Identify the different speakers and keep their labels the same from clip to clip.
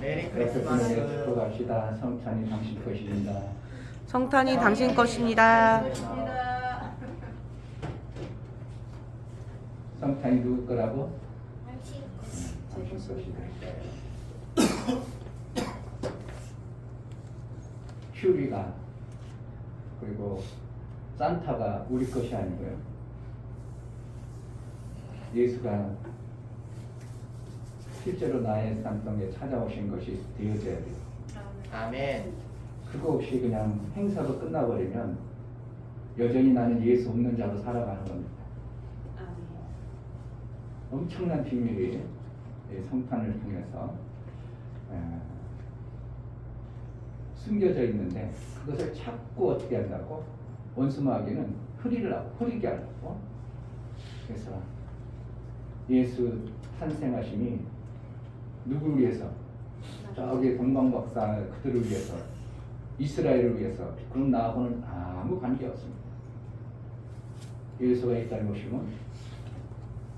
Speaker 1: 메리
Speaker 2: 그렇게
Speaker 1: 크리스마스.
Speaker 2: 축복합시다. 성탄이 당신 것입니다.
Speaker 3: 성탄이 당신 것입니다.
Speaker 2: 성탄이 누구 거라고?
Speaker 4: 당신
Speaker 2: 당신 것이다. 퓨리가 그리고 산타가 우리 것이 아니고요. 예수가 실제로 나의 땅속에 찾아오신 것이 되어져야 돼요.
Speaker 1: 아멘.
Speaker 2: 그거 없이 그냥 행사로 끝나버리면 여전히 나는 예수 없는 자로 살아가는 겁니다. 엄청난 비밀이 이 성탄을 통해서 숨겨져 있는데 그것을 자꾸 어떻게 한다고? 원수마귀는 흐리게 하려고. 그래서 예수 탄생하심이 누구를 위해서? 저기 동방박사 그들을 위해서, 이스라엘을 위해서. 그럼 나하고는 아무 관계 없습니다. 예수가 이 땅에 오시면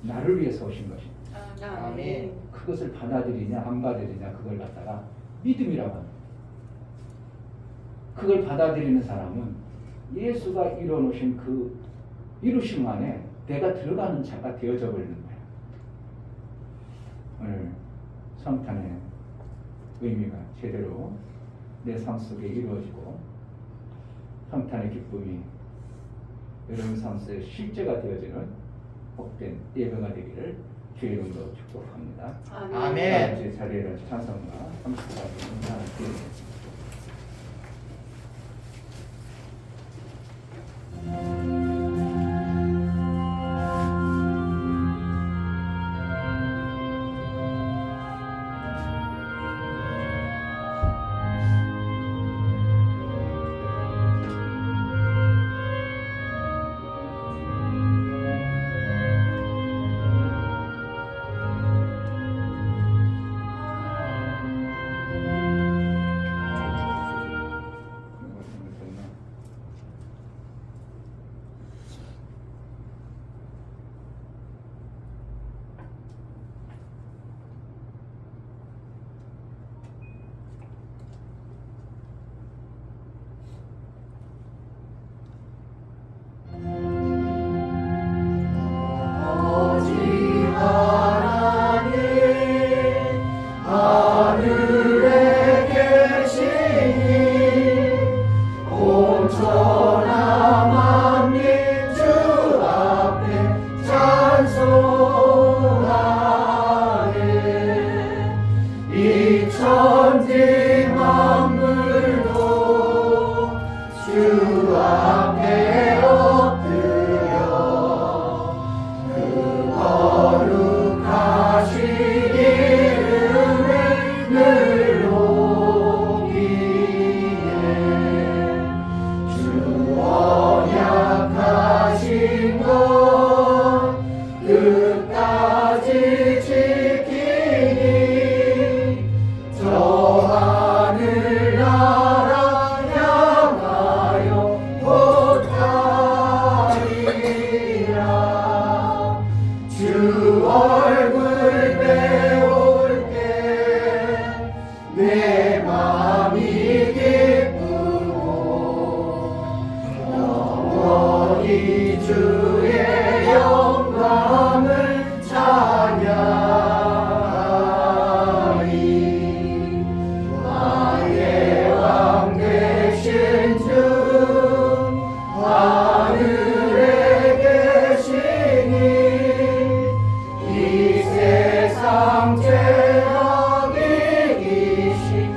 Speaker 2: 나를 위해서 오신 것입니다.
Speaker 1: 아멘.
Speaker 2: 그것을 받아들이냐 안 받아들이냐 그걸 갖다가 믿음이라고 합니다. 그걸 받아들이는 사람은 예수가 이뤄놓으신 그 이루심 안에 내가 들어가는 자가 되어져 버리는 거예요. 오늘 성탄의 의미가 제대로 내 삶 속에 이루어지고 성탄의 기쁨이 여러분 삶 속에 실제가 되어지는 복된 예배가 되기를 주의 이름으로 축복합니다.
Speaker 1: 아멘.
Speaker 2: 제 자리에는 찬송가 30가지 인사를 드리겠습니다.
Speaker 5: 이 세상 죄악이 이기신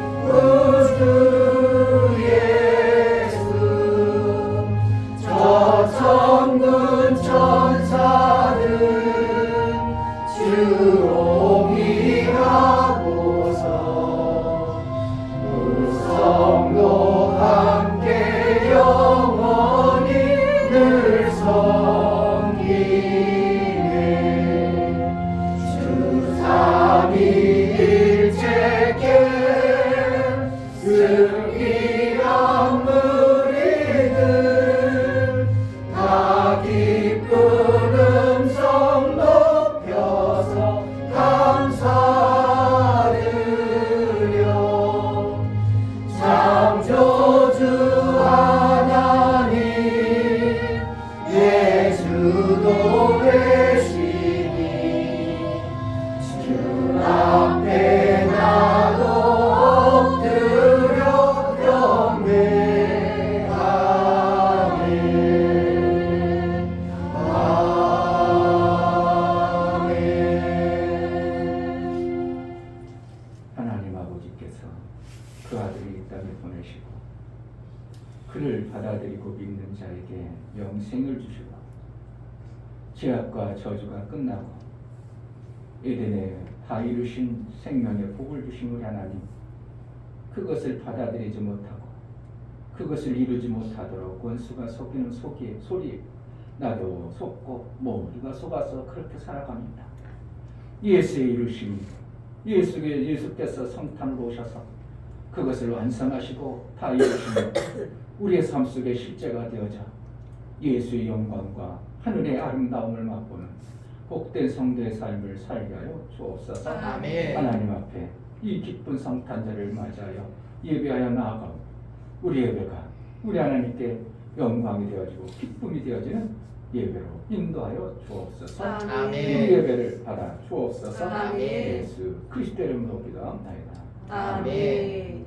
Speaker 2: 아버지께서 그 아들을 이 땅에 보내시고 그를 받아들이고 믿는 자에게 영생을 주시고 죄악과 저주가 끝나고 에덴에 다 이루신 생명의 복을 주신 우리 하나님, 그것을 받아들이지 못하고 그것을 이루지 못하도록 원수가 속이는 소리 나도 속고 모두가 속아서 그렇게 살아갑니다. 예수의 이루심, 예수께서 성탄으로 오셔서 그것을 완성하시고 다 이루시면 우리의 삶 속에 실제가 되어져 예수의 영광과 하늘의 아름다움을 맛보는 복된 성도의 삶을 살게 하여 주옵소서.
Speaker 1: 아멘.
Speaker 2: 하나님 앞에 이 기쁜 성탄절을 맞이하여 예배하여 나아가고 우리 예배가 우리 하나님께 영광이 되어지고 기쁨이 되어지는 예배로 인도하여 주옵소서.
Speaker 1: 아멘.
Speaker 2: 우리 예배를 받아 주옵소서.
Speaker 4: 아멘.
Speaker 2: 예수 그리스도의 이름으로 기도합니다.
Speaker 4: 아멘.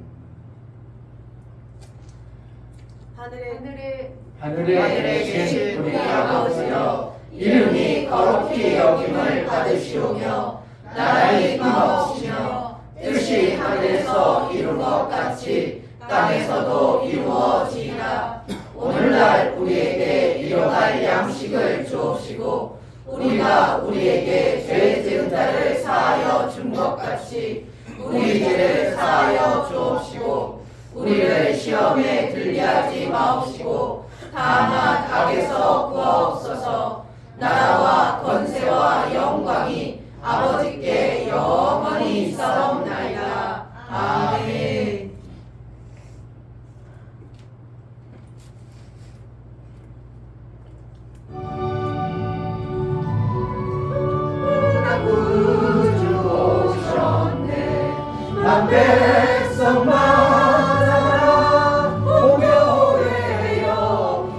Speaker 1: 하늘에 계신 우리 아버지여, 이름이 거룩히 여김을 받으시오며 나라의 임하옵시며 뜻이 하늘에서 이룬 것 같이 땅에서도 이루어지이다. 오늘날 우리에게 일용할 양식을 주옵시고 우리가 우리에게 죄 지은 자를 사하여 준 것 같이 우리 죄를 사하여 주옵시고 우리를 시험에 들게 하지 마옵시고 다만 악에서 구하옵소서. 나라와 권세와 영광이 아버지께 영원히 있사옵나이다. 아멘. 구주 오셨네. 난 백성 많아 오겨오래요.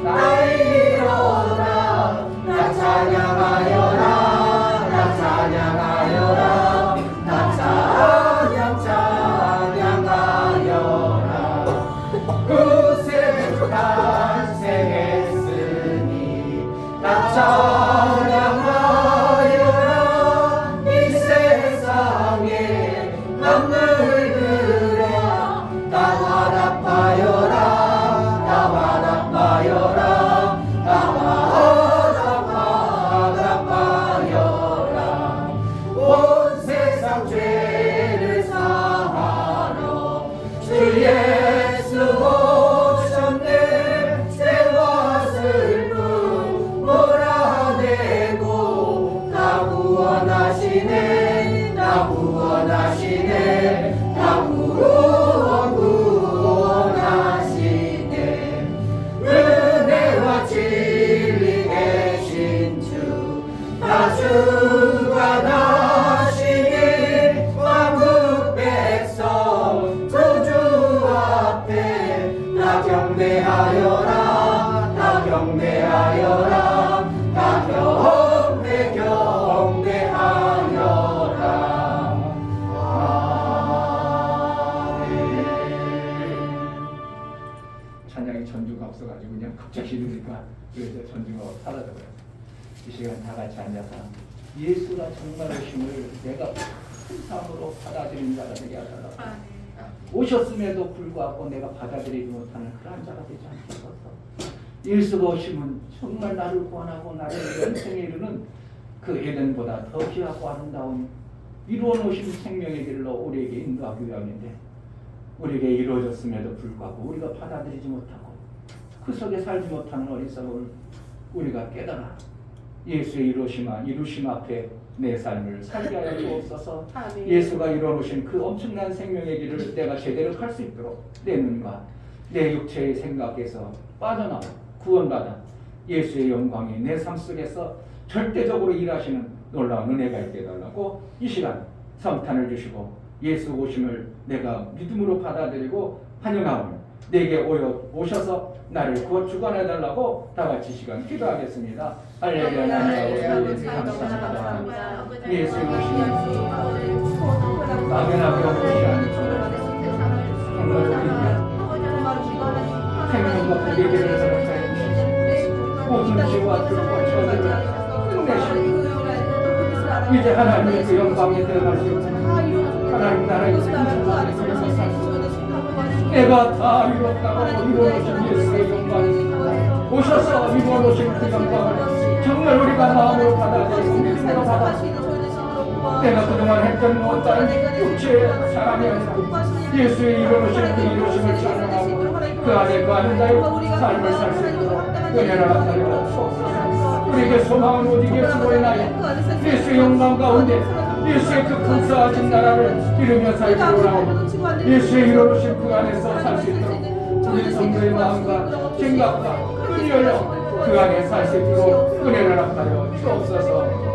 Speaker 1: 나 일어나 나 찬양하여라. 나 찬양하여라. 나 찬양하여라. 구세 탄생했으니 나 찬양하여라. 이 세상에 만물들아 나 화답하여라. 나 화답하여라. 나 화답하여라. 온 세상 죄를 사하러 주 예수 오셨네. 죄와 슬픔 몰아내고 나 구원하시네. 나 구원하시네. 나 구원하시네. 은혜와 진리 계신 주 다주가 나시니 만국 백성 구주 앞에 나 경배하여라. 나 경배하여라. 나 경배하여라. 찬양이 전주가 없어가지고 그냥 갑자기 이러니까 그래서 전주가 사라져버렸어요. 이 시간 다 같이 앉아서 예수가 정말 오심을 내가 큰 삶으로 받아들이는 자가 되게 하달라고. 오셨음에도 불구하고 내가 받아들이지 못하는 그런 자가 되지 않겠어서 예수가 오심은 정말 나를 구원하고 나를 영생에 이르는 그 에덴보다 더 귀하고 아름다운 이루어 놓으신 생명의 길로 우리에게 인도하기 위함인데 우리에게 이루어졌음에도 불구하고 우리가 받아들이지 못하고 그 속에 살지 못하는 어리석음을 우리가 깨달아 예수의 이루심 앞에 내 삶을 살게 하여 주옵소서. 예수가 이루어놓으신 그 엄청난 생명의 길을 내가 제대로 갈 수 있도록 내 눈과 내 육체의 생각에서 빠져나와 구원받아 예수의 영광이 내 삶 속에서 절대적으로 일하시는 놀라운 은혜가 있게 해달라고 이 시간 성탄을 주시고 예수 오심을 내가 믿음으로 받아들이고 환영하오니 내게 오셔서 나를 구원 주관해달라고 다 같이 시간 기도하겠습니다. 할렐루야. 하나님 감사합니다. 예수 오시니 막연하게 없으시는 생명과 복의 길을 선택해 모든 죄와 뜻과 저주를 끝내시고 이제 하나님의 그 영광에 들어갈 수 있는 하나님 나라의 생명과 내가 다 이뤘다고 이루어진 예수의 영광 오셔서 이루어진 그 영광을 정말 우리가 마음으로 받아들이고 믿음으로 받아들이고 내가 그동안 했던 못다한 육체의 사람이 아니라 예수의 이루어진 그 이루심을 찬양하고 그 안에 그 아름다운 삶을 살 수 있도록 은혜를 나타내어 주옵소서. 우리에게 소망은 오직 예수로 인하여 예수의 영광 가운데 예수의 그 근사하신 나라를 이루며 살기로 하오니 예수의 이루어진 그 안에서 살 수 있도록 우리 성도의 마음과 생각과 끈이 열려 그 안에 살 수 있도록 은혜를 나타내어 주옵소서.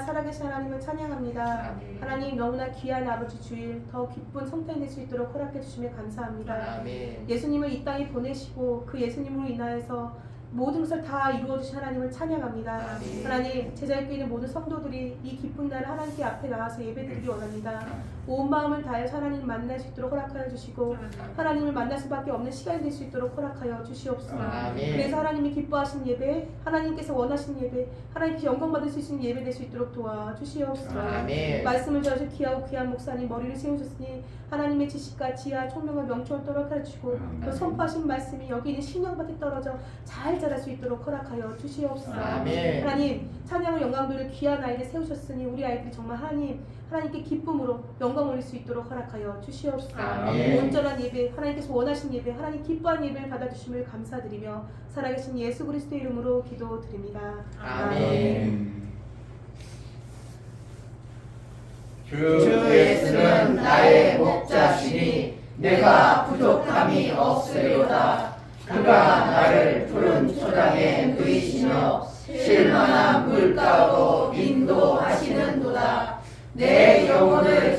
Speaker 3: 살아계신 하나님을 찬양합니다. 하나님 너무나 귀한 아버지 주일 더 기쁜 성탄이 될 수 있도록 허락해 주시며 감사합니다.
Speaker 4: 아멘.
Speaker 3: 예수님을 이 땅에 보내시고 그 예수님으로 인하여서 모든 것을 다 이루어주신 하나님을 찬양합니다.
Speaker 4: 아멘.
Speaker 3: 하나님 제자교회 있는 모든 성도들이 이 기쁜 날 하나님께 앞에 나와서 예배드리기 원합니다. 온 마음을 다해서 하나님을 만날 수 있도록 허락하여 주시고 하나님을 만날 수밖에 없는 시간이 될 수 있도록 허락하여 주시옵소서.
Speaker 4: 아멘.
Speaker 3: 그래서 하나님이 기뻐하신 예배, 하나님께서 원하신 예배, 하나님께 영광 받을 수 있는 예배 될 수 있도록 도와주시옵소서.
Speaker 4: 아멘.
Speaker 3: 말씀을 전하신 귀하고 귀한 목사님 머리를 세우셨으니 하나님의 지식과 지혜와 총명과 명철을 떨어뜨려 주시고 그 선포하신 말씀이 여기 있는 신령밭에 떨어져 잘 자랄 수 있도록 허락하여 주시옵소서.
Speaker 4: 아멘.
Speaker 3: 하나님 찬양을 영광도를 귀한 아이들 세우셨으니 우리 아이들이 정말 하나님께 기쁨으로 영광 올릴 수 있도록 허락하여 주시옵소서.
Speaker 4: 아멘.
Speaker 3: 온전한 예배, 하나님께서 원하신 예배, 하나님 기뻐한 예배를 받아주심을 감사드리며 살아계신 예수 그리스도의 이름으로 기도드립니다.
Speaker 4: 아멘.
Speaker 5: 주 예수는 나의 목자시니 내가 부족함이 없으리로다. 그가 나를 푸른 초장에 누이시며 실만한 물가로 인도하시는도다. 내 영혼을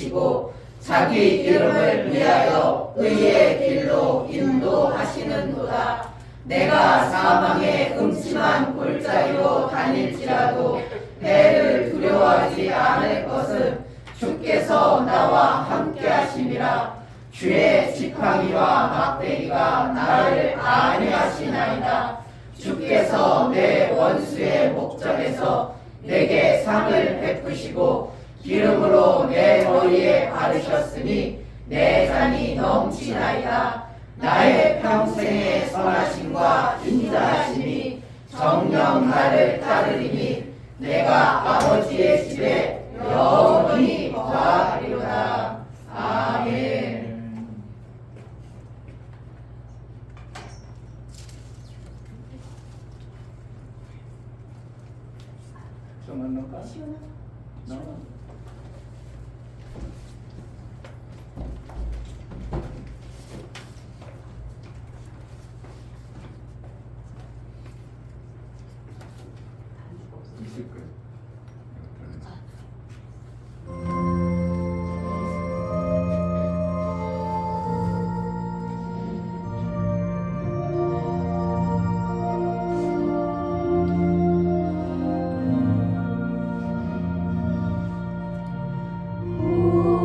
Speaker 5: 베푸시고 자기 이름을 위하여 의의 길로 인도하시는도다. 내가 사망의 음침한 골짜기로 다닐지라도 해를 두려워하지 않을 것은 주께서 나와 함께 하심이라. 주의 지팡이와 막대기가 나를 안위하시나이다. 주께서 내 원수의 목전에서 내게 상을 베푸시고 기름으로 내 머리에 바르셨으니 내 잔이 넘치나이다. 나의 평생의 선하심과 인자하심이 정녕 나를 따르리니 내가 아버지의 집에 영원히 거하리로다. 아멘.
Speaker 1: 정한는가?
Speaker 3: 시원하다.
Speaker 1: 너? 있을 거예요.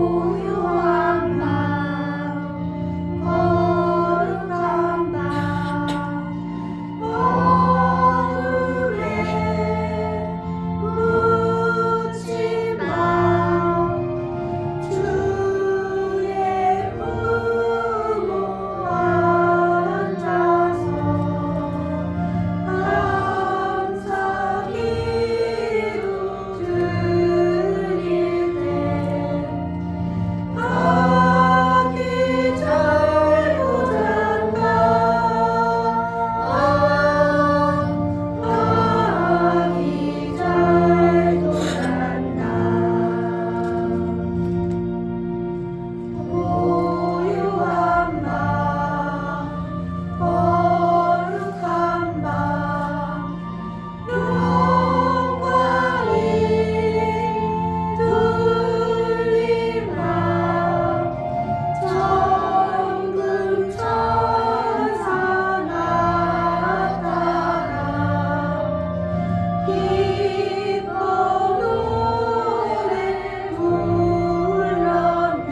Speaker 4: 고요한 밤 거룩한 밤 어둠에 묻힌 밤 주의 품으로 앉아서 감사 기도 드릴 때 아기 잘도 잔다 아기 잘도 잔다 고요한 밤 거룩한 밤 영광이 들린 밤 천군 천사 나타나 기뻐 노래 불렀네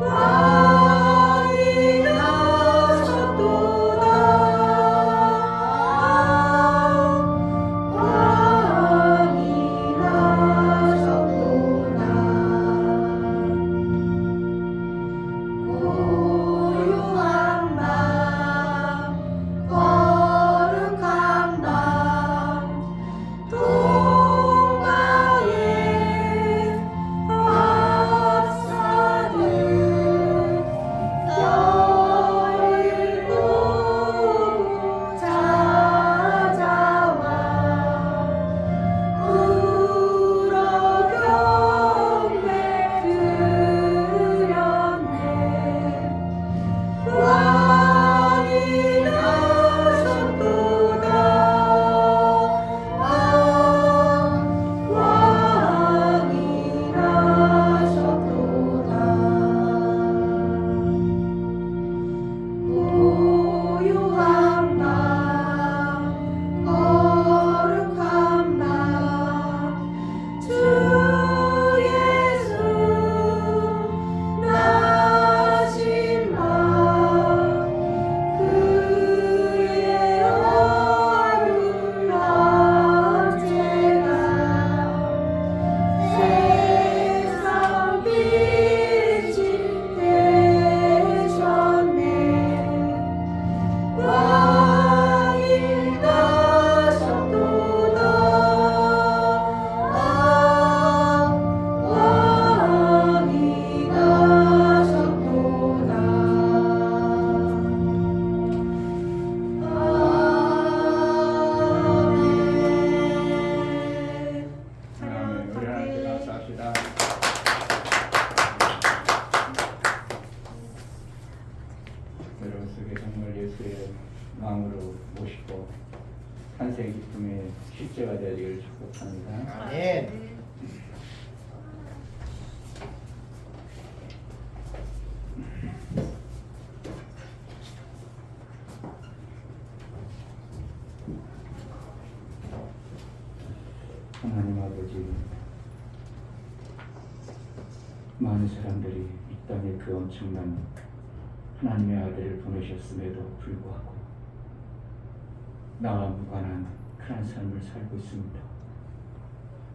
Speaker 4: 왕이 나셨도다 왕이 나셨도다 고요한 밤 거룩한 밤 동방의 박사들 너를 보고 찾아와 울어 경배 드렸네 왕이 나셨도다 왕이 나셨도다 고요한 밤 거룩한 밤 주 예수 나신 밤 그의 얼굴 언제나 세상 빛이 되셨네 왕이 나셨도다 왕이 나셨도다 아멘.
Speaker 3: 찬양
Speaker 1: 우리 하나님께
Speaker 3: 받게.
Speaker 1: 감사합시다. 여러분 속에 정말 예수의 마음으로 모시고 탄생 기쁨의 실제가 되기를 축복합니다.
Speaker 5: 아멘.
Speaker 2: 하나님 아버지, 많은 사람들이 이 땅에 그 엄청난 하나님의 아들을 보내셨음에도 불구하고 나와 무관한 그런 삶을 살고 있습니다.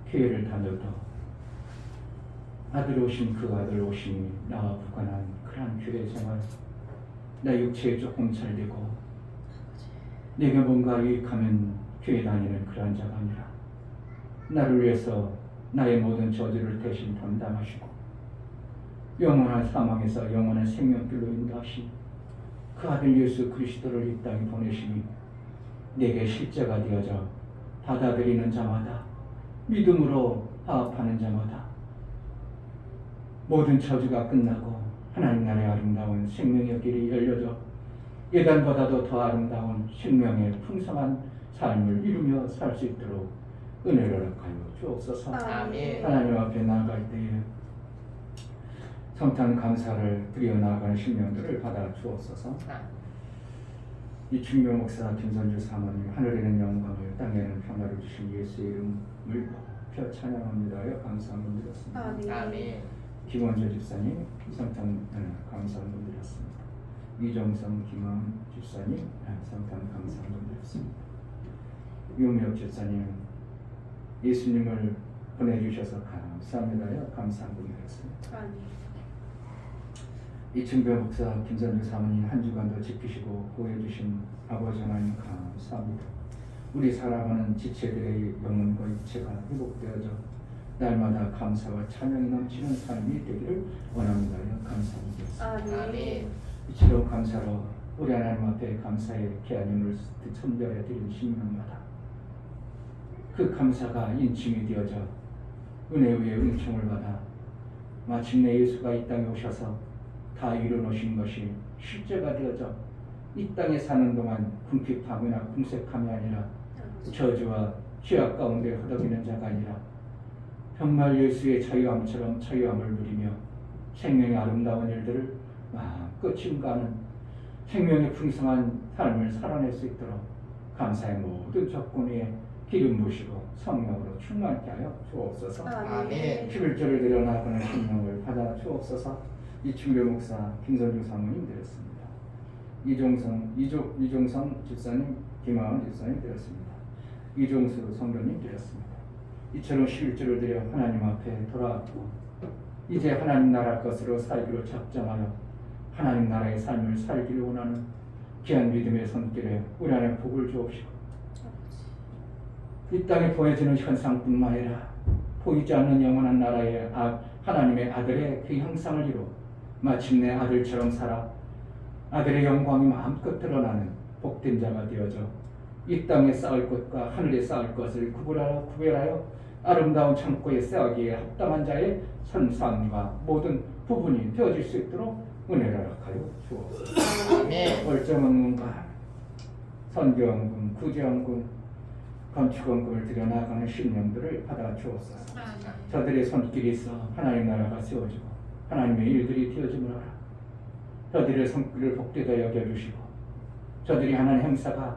Speaker 2: 교회를 다녀도 아들 오신 그 아들 오심이 나와 무관한 그런 교회 생활, 나 육체에 조금 잘되고 내게 뭔가 유익하면 교회 다니는 그런 자가 아니라 나를 위해서 나의 모든 저주를 대신 담당하시고 영원한 사망에서 영원한 생명길로 인도하신 그 아들 예수 그리스도를 이 땅에 보내심이 내게 실제가 되어져 받아들이는 자마다, 믿음으로 파업하는 자마다 모든 저주가 끝나고 하나님 나라의 아름다운 생명의 길이 열려져 예단보다도 더 아름다운 생명의 풍성한 삶을 이루며 살 수 있도록 은혜를 허락하여 주옵소서.
Speaker 5: 아멘.
Speaker 2: 하나님 앞에 나아갈 때에 성탄 감사를 드려 나아가는 신령들을 받아 주옵소서. 이 충명 목사 김선주 사모님, 하늘에는 영광을 땅에는 평화를 주신 예수의 이름을 펴 찬양합니다요. 감사 한번 드렸습니다.
Speaker 5: 아멘.
Speaker 2: 김원재 집사님 성탄 감사 한번 드렸습니다. 이정성 김원 집사님 성탄 감사 한번 드렸습니다. 유미혁 집사님 예수님을 보내주셔서 감사합니다요. 감사 한번 드렸습니다. 이충배 목사 김선주 사모님 한 주간도 지키시고 보호해주신 아버지 하나님 감사합니다. 우리 살아가는 지체들의 영혼과 육체가 회복되어져 날마다 감사와 찬양이 넘치는 삶이 되기를 원합니다. 감사합니다.
Speaker 5: 아멘.
Speaker 2: 이처럼 감사로 우리 하나님 앞에 감사의 기한임을 선별해 드린 신명마다 그 감사가 인침이 되어져 은혜 위에 은총을 받아 마침내 예수가 이 땅에 오셔서 다 이루어놓으신 것이 실제가 되어져 이 땅에 사는 동안 궁핍함이나 궁색함이 아니라 저주와 죄악 가운데 허덕이는 자가 아니라 정말 예수의 자유함처럼 자유함을 누리며 생명의 아름다운 일들을 마음껏 증거하는 생명의 풍성한 삶을 살아낼 수 있도록 감사의 모든 조건 위에 기름 부으시고 성령으로 충만케 하여 주옵소서.
Speaker 5: 아멘.
Speaker 2: 11절을 드려나가는 성령을 받아 주옵소서. 이충배 목사 김선주 사모님 드렸습니다. 이종성 집사님 김하은 집사님 드렸습니다. 이종수 성도님 드렸습니다. 이처럼 11절을 드려 하나님 앞에 돌아왔고 이제 하나님 나라 것으로 살기로 작정하여 하나님 나라의 삶을 살기를 원하는 귀한 믿음의 손길에 우리 안에 복을 주옵시고 이 땅에 보여지는 현상뿐만 아니라 보이지 않는 영원한 나라의 하나님의 아들의 그 형상을 이루어 마침내 아들처럼 살아 아들의 영광이 마음껏 드러나는 복된 자가 되어져 이 땅에 쌓을 것과 하늘에 쌓을 것을 구별하여 아름다운 창고에 쌓기에 합당한 자의 선상과 모든 부분이 되어질 수 있도록 은혜를 허락하여 주옵소서.
Speaker 5: 아멘.
Speaker 2: 월정원금과 선교원금, 구제원금, 건축원금을 들여나가는 신령들을 받아 주옵소서. 저들의 손길이 있어 하나님 나라가 세워지고 하나님의 일들이 되어짐을 알아 저들의 손길을 복되게 여겨주시고 저들이 하는 행사가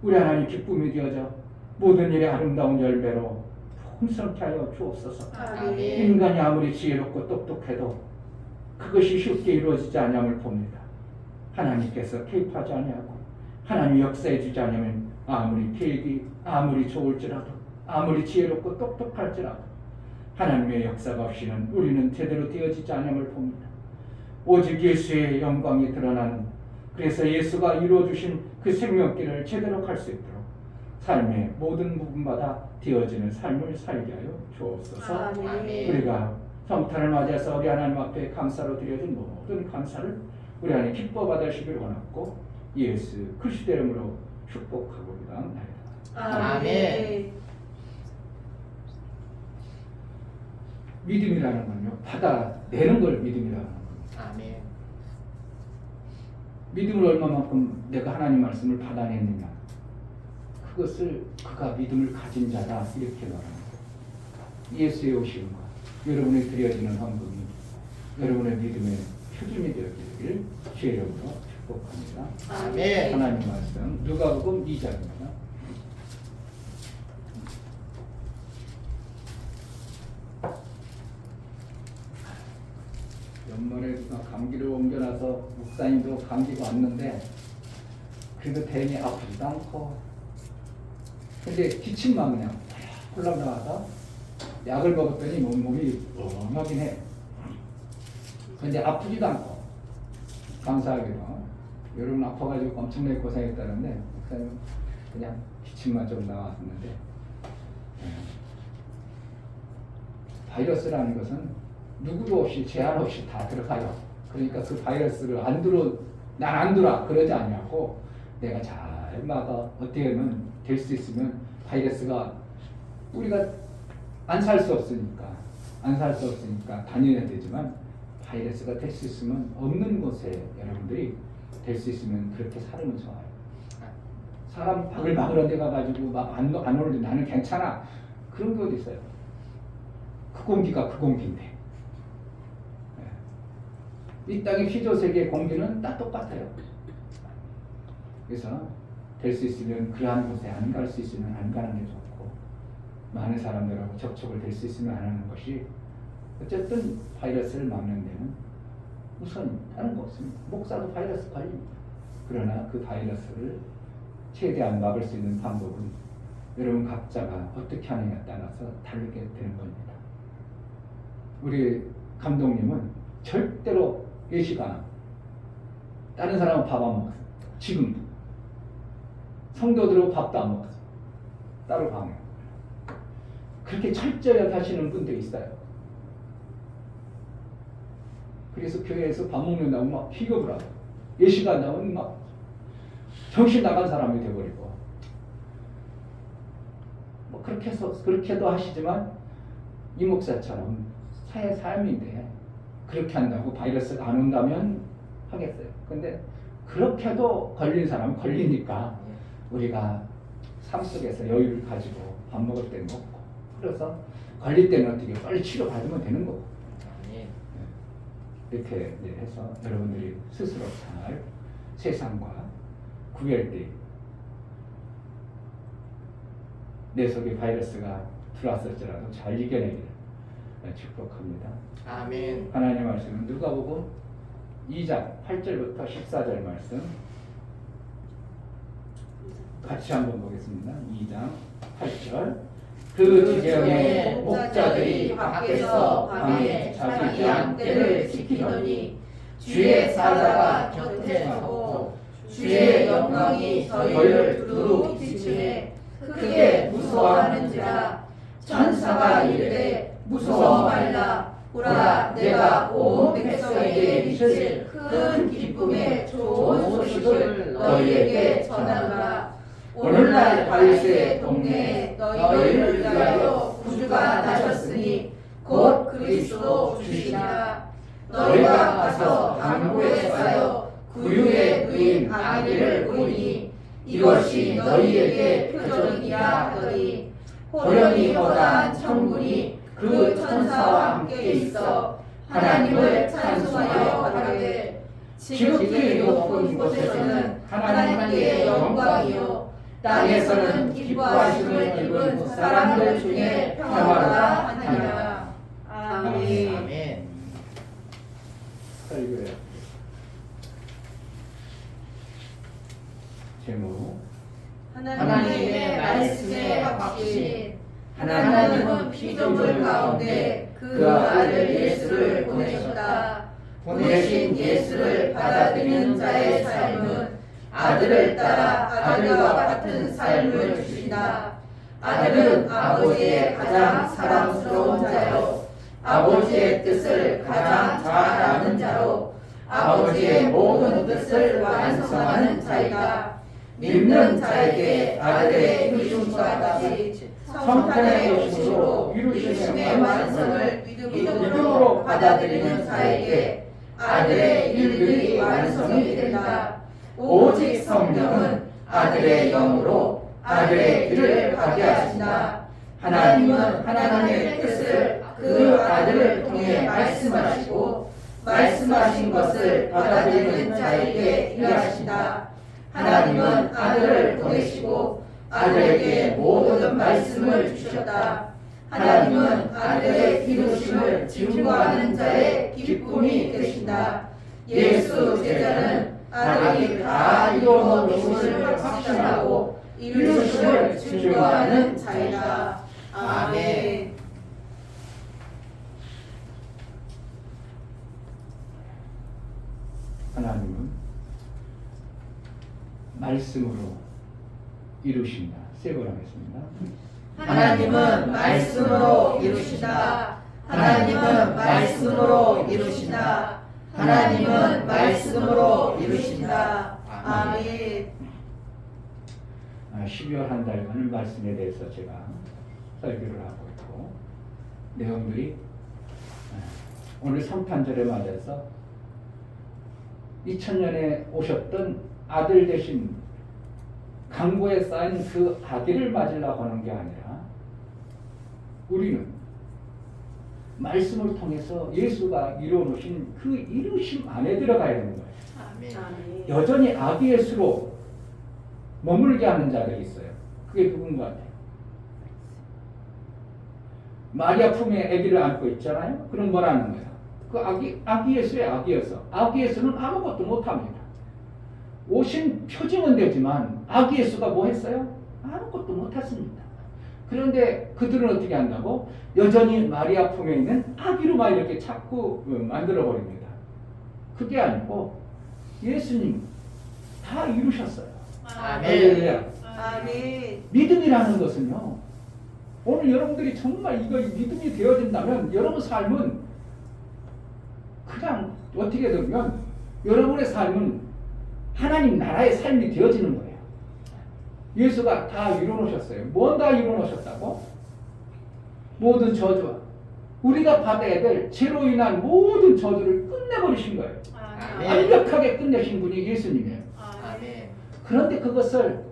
Speaker 2: 우리 하나님 기쁨이 되어져 모든 일의 아름다운 열매로 풍성케 하여 주옵소서.
Speaker 5: 아멘.
Speaker 2: 인간이 아무리 지혜롭고 똑똑해도 그것이 쉽게 이루어지지 않음을 봅니다. 하나님께서 개입하지 아니하고 하나님이 역사해 주지 않으면 아무리 계획이 아무리 좋을지라도 아무리 지혜롭고 똑똑할지라도 하나님의 역사가 없이는 우리는 제대로 되어지지 않음을 봅니다. 오직 예수의 영광이 드러나는 그래서 예수가 이루어주신 그 생명길을 제대로 갈 수 있도록 삶의 모든 부분마다 되어지는 삶을 살게 하여 주옵소서.
Speaker 5: 아멘.
Speaker 2: 우리가 성탄을 맞이해서 우리 하나님 앞에 감사로 드려진 모든 감사를 우리 안에 기뻐 받으시길 원하고 예수 그리스도 이름으로 축복하고 나옵니다.
Speaker 5: 아멘.
Speaker 2: 믿음이라는 건요 받아내는 걸 믿음이라는 겁니다.
Speaker 5: 아멘.
Speaker 2: 믿음을 얼마만큼 내가 하나님 말씀을 받아냈느냐 그것을 그가 믿음을 가진 자다 이렇게 말합니다. 예수의 오심과 여러분이 드려지는 헌금이 여러분의 믿음의 표준이 되었기를 주의 이름으로 축복합니다.
Speaker 5: 아멘.
Speaker 2: 하나님 말씀 누가복음 2장입니다.
Speaker 1: 전번에 감기를 옮겨놔서 목사님도 감기가 왔는데 그래도 대니 아프지도 않고 근데 기침만 그냥 홀랑 나와서 약을 먹었더니 몸이 멍하긴 해. 근데 아프지도 않고 감사하게도 여러분 아파가지고 엄청나게 고생했다는데 목사님 그냥 기침만 좀 나왔었는데 바이러스라는 것은 누구도 없이 제한 없이 다 들어가요. 그러니까 그 바이러스를 안 들어 난 안 들어 그러지 않냐고 내가 잘 막아 어떻게는 될 수 있으면 바이러스가 우리가 안 살 수 없으니까 다녀야 되지만 바이러스가 될 수 있으면 없는 곳에 여러분들이 될 수 있으면 그렇게 살면 좋아요. 사람 바글바글한 데 가가지고 막 안 오는데 나는 괜찮아 그런 게 어디 있어요? 그 공기가 그 공기인데 이 땅의 피조세계 공기는 다 똑같아요. 그래서 될 수 있으면 그러한 곳에 안 갈 수 있으면 안 가는 게 좋고 많은 사람들하고 접촉을 될 수 있으면 안 하는 것이 어쨌든 바이러스를 막는 데는 우선 다른 거 없습니다. 목사도 바이러스 걸립니다. 그러나 그 바이러스를 최대한 막을 수 있는 방법은 여러분 각자가 어떻게 하느냐에 따라서 다르게 되는 겁니다. 우리 감독님은 절대로 예시가 다른 사람은 밥 안 먹었어요. 지금도 성도들은 밥도 안 먹었어요. 따로 방해. 그렇게 철저히 하시는 분들이 있어요. 그래서 교회에서 밥 먹는다고 막 희겁을 하고 예시가 안 나오면 막 정신 나간 사람이 돼버리고 뭐 그렇게 해서 그렇게도 하시지만 이 목사처럼 사회 삶인데 그렇게 한다고 바이러스가 안 온다면 하겠어요. 근데 그렇게도 걸린 사람은 걸리니까 우리가 삶 속에서 여유를 가지고 밥 먹을 때 먹고 그래서 걸릴 때는 어떻게 빨리 치료받으면 되는 거고 이렇게 해서 여러분들이 스스로 잘 세상과 구별되고 내 속에 바이러스가 들어왔을지라도 잘 이겨내기를 축복합니다.
Speaker 5: 아멘.
Speaker 1: 하나님의 말씀은 누가복음 2장 8절부터 14절 말씀 같이 한번 보겠습니다. 2장 8절 그 지경에 목자들이 밖에서 밤에 자기 양떼를 지키더니 주의 사자가 곁에 서고 주의 영광이 저희를 두루 비추매 크게 무서워하는지라 천사가 이르되 무서워 말라 보라 내가 온 백성에게 미칠 큰 기쁨의 좋은 소식을 너희에게 전하노라. 오늘날 다윗의 동네에 너희를 위하여 구주가 나셨으니 곧 그리스도 주시라. 너희가 가서 강구에 쌓여 구유에 누인 아기를 보니 이것이 너희에게 표적이니라 하더니 호련히 허다한 천군이 그 천사와 함께 있어 하나님을 찬송하여 가라되 지극히 높은 곳에서는 하나님께 영광이요 땅에서는 기뻐하심을 입은 사람들 중에 평화가 하느니라. 아멘.
Speaker 5: 아멘.
Speaker 1: 설교요. 제목
Speaker 4: 하나님의 말씀의 확신. 하나님은 피조물 가운데 그 아들 예수를 보내셨다. 보내신 예수를 받아들이는 자의 삶은 아들을 따라 아들과 같은 삶을 주신다. 아들은 아버지의 가장 사랑스러운 자요 아버지의 뜻을 가장 잘 아는 자로 아버지의 모든 뜻을 완성하는 자이다. 믿는 자에게 아들의 이루심과 같이 성탄의 오심으로 이루심의 완성을 믿음으로 받아들이는 자에게 아들의 일들이 완성이 된다. 오직 성령은 아들의 영으로 아들의 길을 가게 하신다. 하나님은 하나님의 뜻을 그 아들을 통해 말씀하시고 말씀하신 것을 받아들이는 자에게 일하신다. 하나님은 아들을 보내시고 아들에게 모든 말씀을 주셨다. 하나님은 아들의 이루심을 증거하는 자의 기쁨이 되신다. 예수 제자는 아들이 다 이루어 놓으심을 확신하고 이루심을 증거하는 자이다. 아멘.
Speaker 2: 하나님은 말씀으로 이루신다. 세 번 하겠습니다.
Speaker 4: 하나님은 말씀으로 이루신다. 하나님은 말씀으로 이루신다. 하나님은 말씀으로 이루신다. 아멘.
Speaker 2: 12월 한 달간의 말씀에 대해서 제가 설교를 하고 있고 내용들이 오늘 성탄절에 맞아서 2000년에 오셨던 아들 대신 강보에 쌓인 그 아기를 맞으려고 하는 게 아니라 우리는 말씀을 통해서 예수가 이루어놓으신 그 이루심 안에 들어가야 되는 거예요.
Speaker 4: 아멘.
Speaker 2: 여전히 아기 예수로 머물게 하는 자들이 있어요. 그게 누군 것 같아요? 마리아 품에 아기를 안고 있잖아요. 그럼 뭐라는 거야? 그 아기 예수의 아기여서 아기 예수는 아무것도 못합니다. 오신 표징은 되지만 아기 예수가 뭐 했어요? 아무것도 못했습니다. 그런데 그들은 어떻게 한다고? 여전히 마리아 품에 있는 아기로만 이렇게 자꾸 만들어 버립니다. 그게 아니고 예수님 다 이루셨어요.
Speaker 4: 아멘.
Speaker 3: 아멘.
Speaker 2: 믿음이라는 것은요, 오늘 여러분들이 정말 이거 믿음이 되어진다면 여러분 삶은 그냥 어떻게 되면 여러분의 삶은 하나님 나라의 삶이 되어지는 거예요. 예수가 다 이루어놓으셨어요. 뭐 다 이루어놓으셨다고? 모든 저주와 우리가 받아야 될 죄로 인한 모든 저주를 끝내버리신 거예요.
Speaker 4: 아멘.
Speaker 2: 완벽하게 끝내신 분이 예수님이에요.
Speaker 4: 아멘.
Speaker 2: 그런데 그것을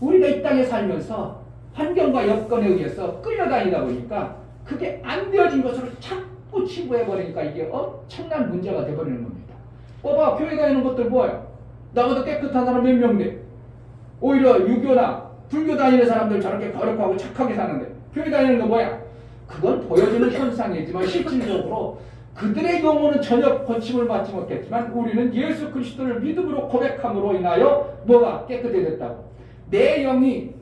Speaker 2: 우리가 이 땅에 살면서 환경과 여건에 의해서 끌려다니다 보니까 그게 안 되어진 것으로 자꾸 치부해버리니까 이게 엄청난 문제가 돼버리는 겁니다. 봐, 교회 다니는 것들 뭐예요? 나보다 깨끗한 사람 몇 명 돼? 오히려 유교나 불교 다니는 사람들 저렇게 거룩하고 착하게 사는데 교회 다니는 거 뭐야? 그건 보여지는 현상이지만 실질적으로 그들의 영혼은 전혀 고침을 받지 못했지만 우리는 예수 그리스도를 믿음으로 고백함으로 인하여 뭐가 깨끗해졌다고. 내 영이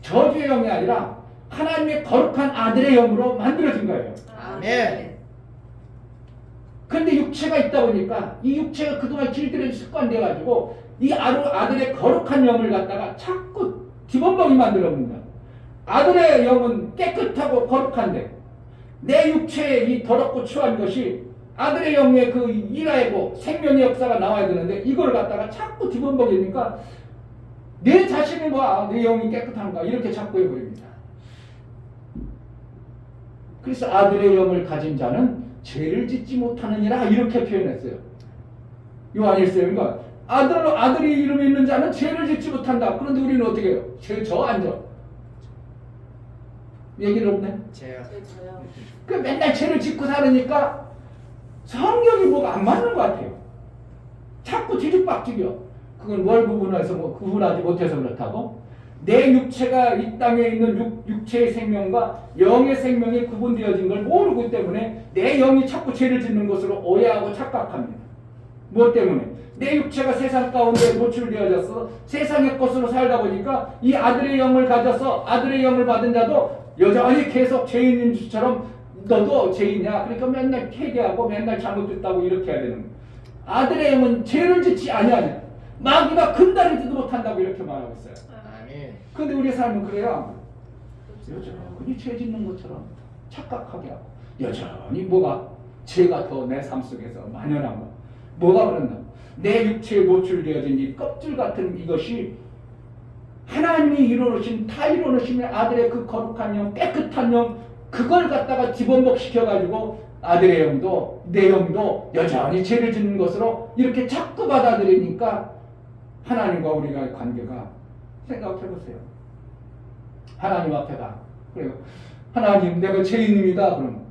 Speaker 2: 저주의 영이 아니라 하나님의 거룩한 아들의 영으로 만들어진 거예요.
Speaker 4: 아멘.
Speaker 2: 그런데 육체가 있다 보니까 이 육체가 그동안 길들여진 습관돼가지고 이 아들의 거룩한 영을 갖다가 자꾸 기본범이 만들어본다. 아들의 영은 깨끗하고 거룩한데 내 육체에 이 더럽고 추한 것이 아들의 영의 그 일하고 생명의 역사가 나와야 되는데 이걸 갖다가 자꾸 뒤범벅이니까 내 자신이 뭐 내 영이 깨끗한가 이렇게 자꾸 해버립니다. 그래서 아들의 영을 가진 자는 죄를 짓지 못하느니라 이렇게 표현했어요. 요한일서에 그러니까 아들이 이름이 있는 자는 죄를 짓지 못한다. 그런데 우리는 어떻게 해요? 죄 저 안 져? 얘기를 없네.
Speaker 5: 제요.
Speaker 3: 저요.
Speaker 2: 그 맨날 죄를 짓고 살으니까 성경이 뭐가 안 맞는 것 같아요. 자꾸 뒤죽박죽이요. 그건 뭘 구분해서 구분하지 못해서 그렇다고? 내 육체가 이 땅에 있는 육체의 생명과 영의 생명이 구분되어진 걸 모르기 때문에 내 영이 자꾸 죄를 짓는 것으로 오해하고 착각합니다. 무엇 때문에? 내 육체가 세상 가운데 노출되어져서 세상의 것으로 살다 보니까 이 아들의 영을 가져서 아들의 영을 받은 자도 여전히 계속 죄인인 것처럼 너도 죄인이야. 그러니까 맨날 회개하고 맨날 잘못됐다고 이렇게 해야 되는 거예요. 아들의 영은 죄를 짓지 아니하냐. 마귀가 근다리지도 못한다고 이렇게 말하고 있어요.
Speaker 5: 아멘.
Speaker 2: 근데 우리의 삶은 그래야 여전히 죄 짓는 것처럼 착각하게 하고 여전히 뭐가 죄가 더 내 삶 속에서 만연한 거. 뭐가 그런다? 내 육체에 노출되어진 이 껍질 같은 이것이 하나님이 이루어놓으신 다 이루어놓으신 아들의 그 거룩한 영, 깨끗한 영 그걸 갖다가 집원복시켜가지고 아들의 영도 내 영도 여전히 죄를 짓는 것으로 이렇게 자꾸 받아들이니까 하나님과 우리가 관계가 생각해보세요. 하나님 앞에가 그래요. 하나님 내가 죄인입니다. 그럼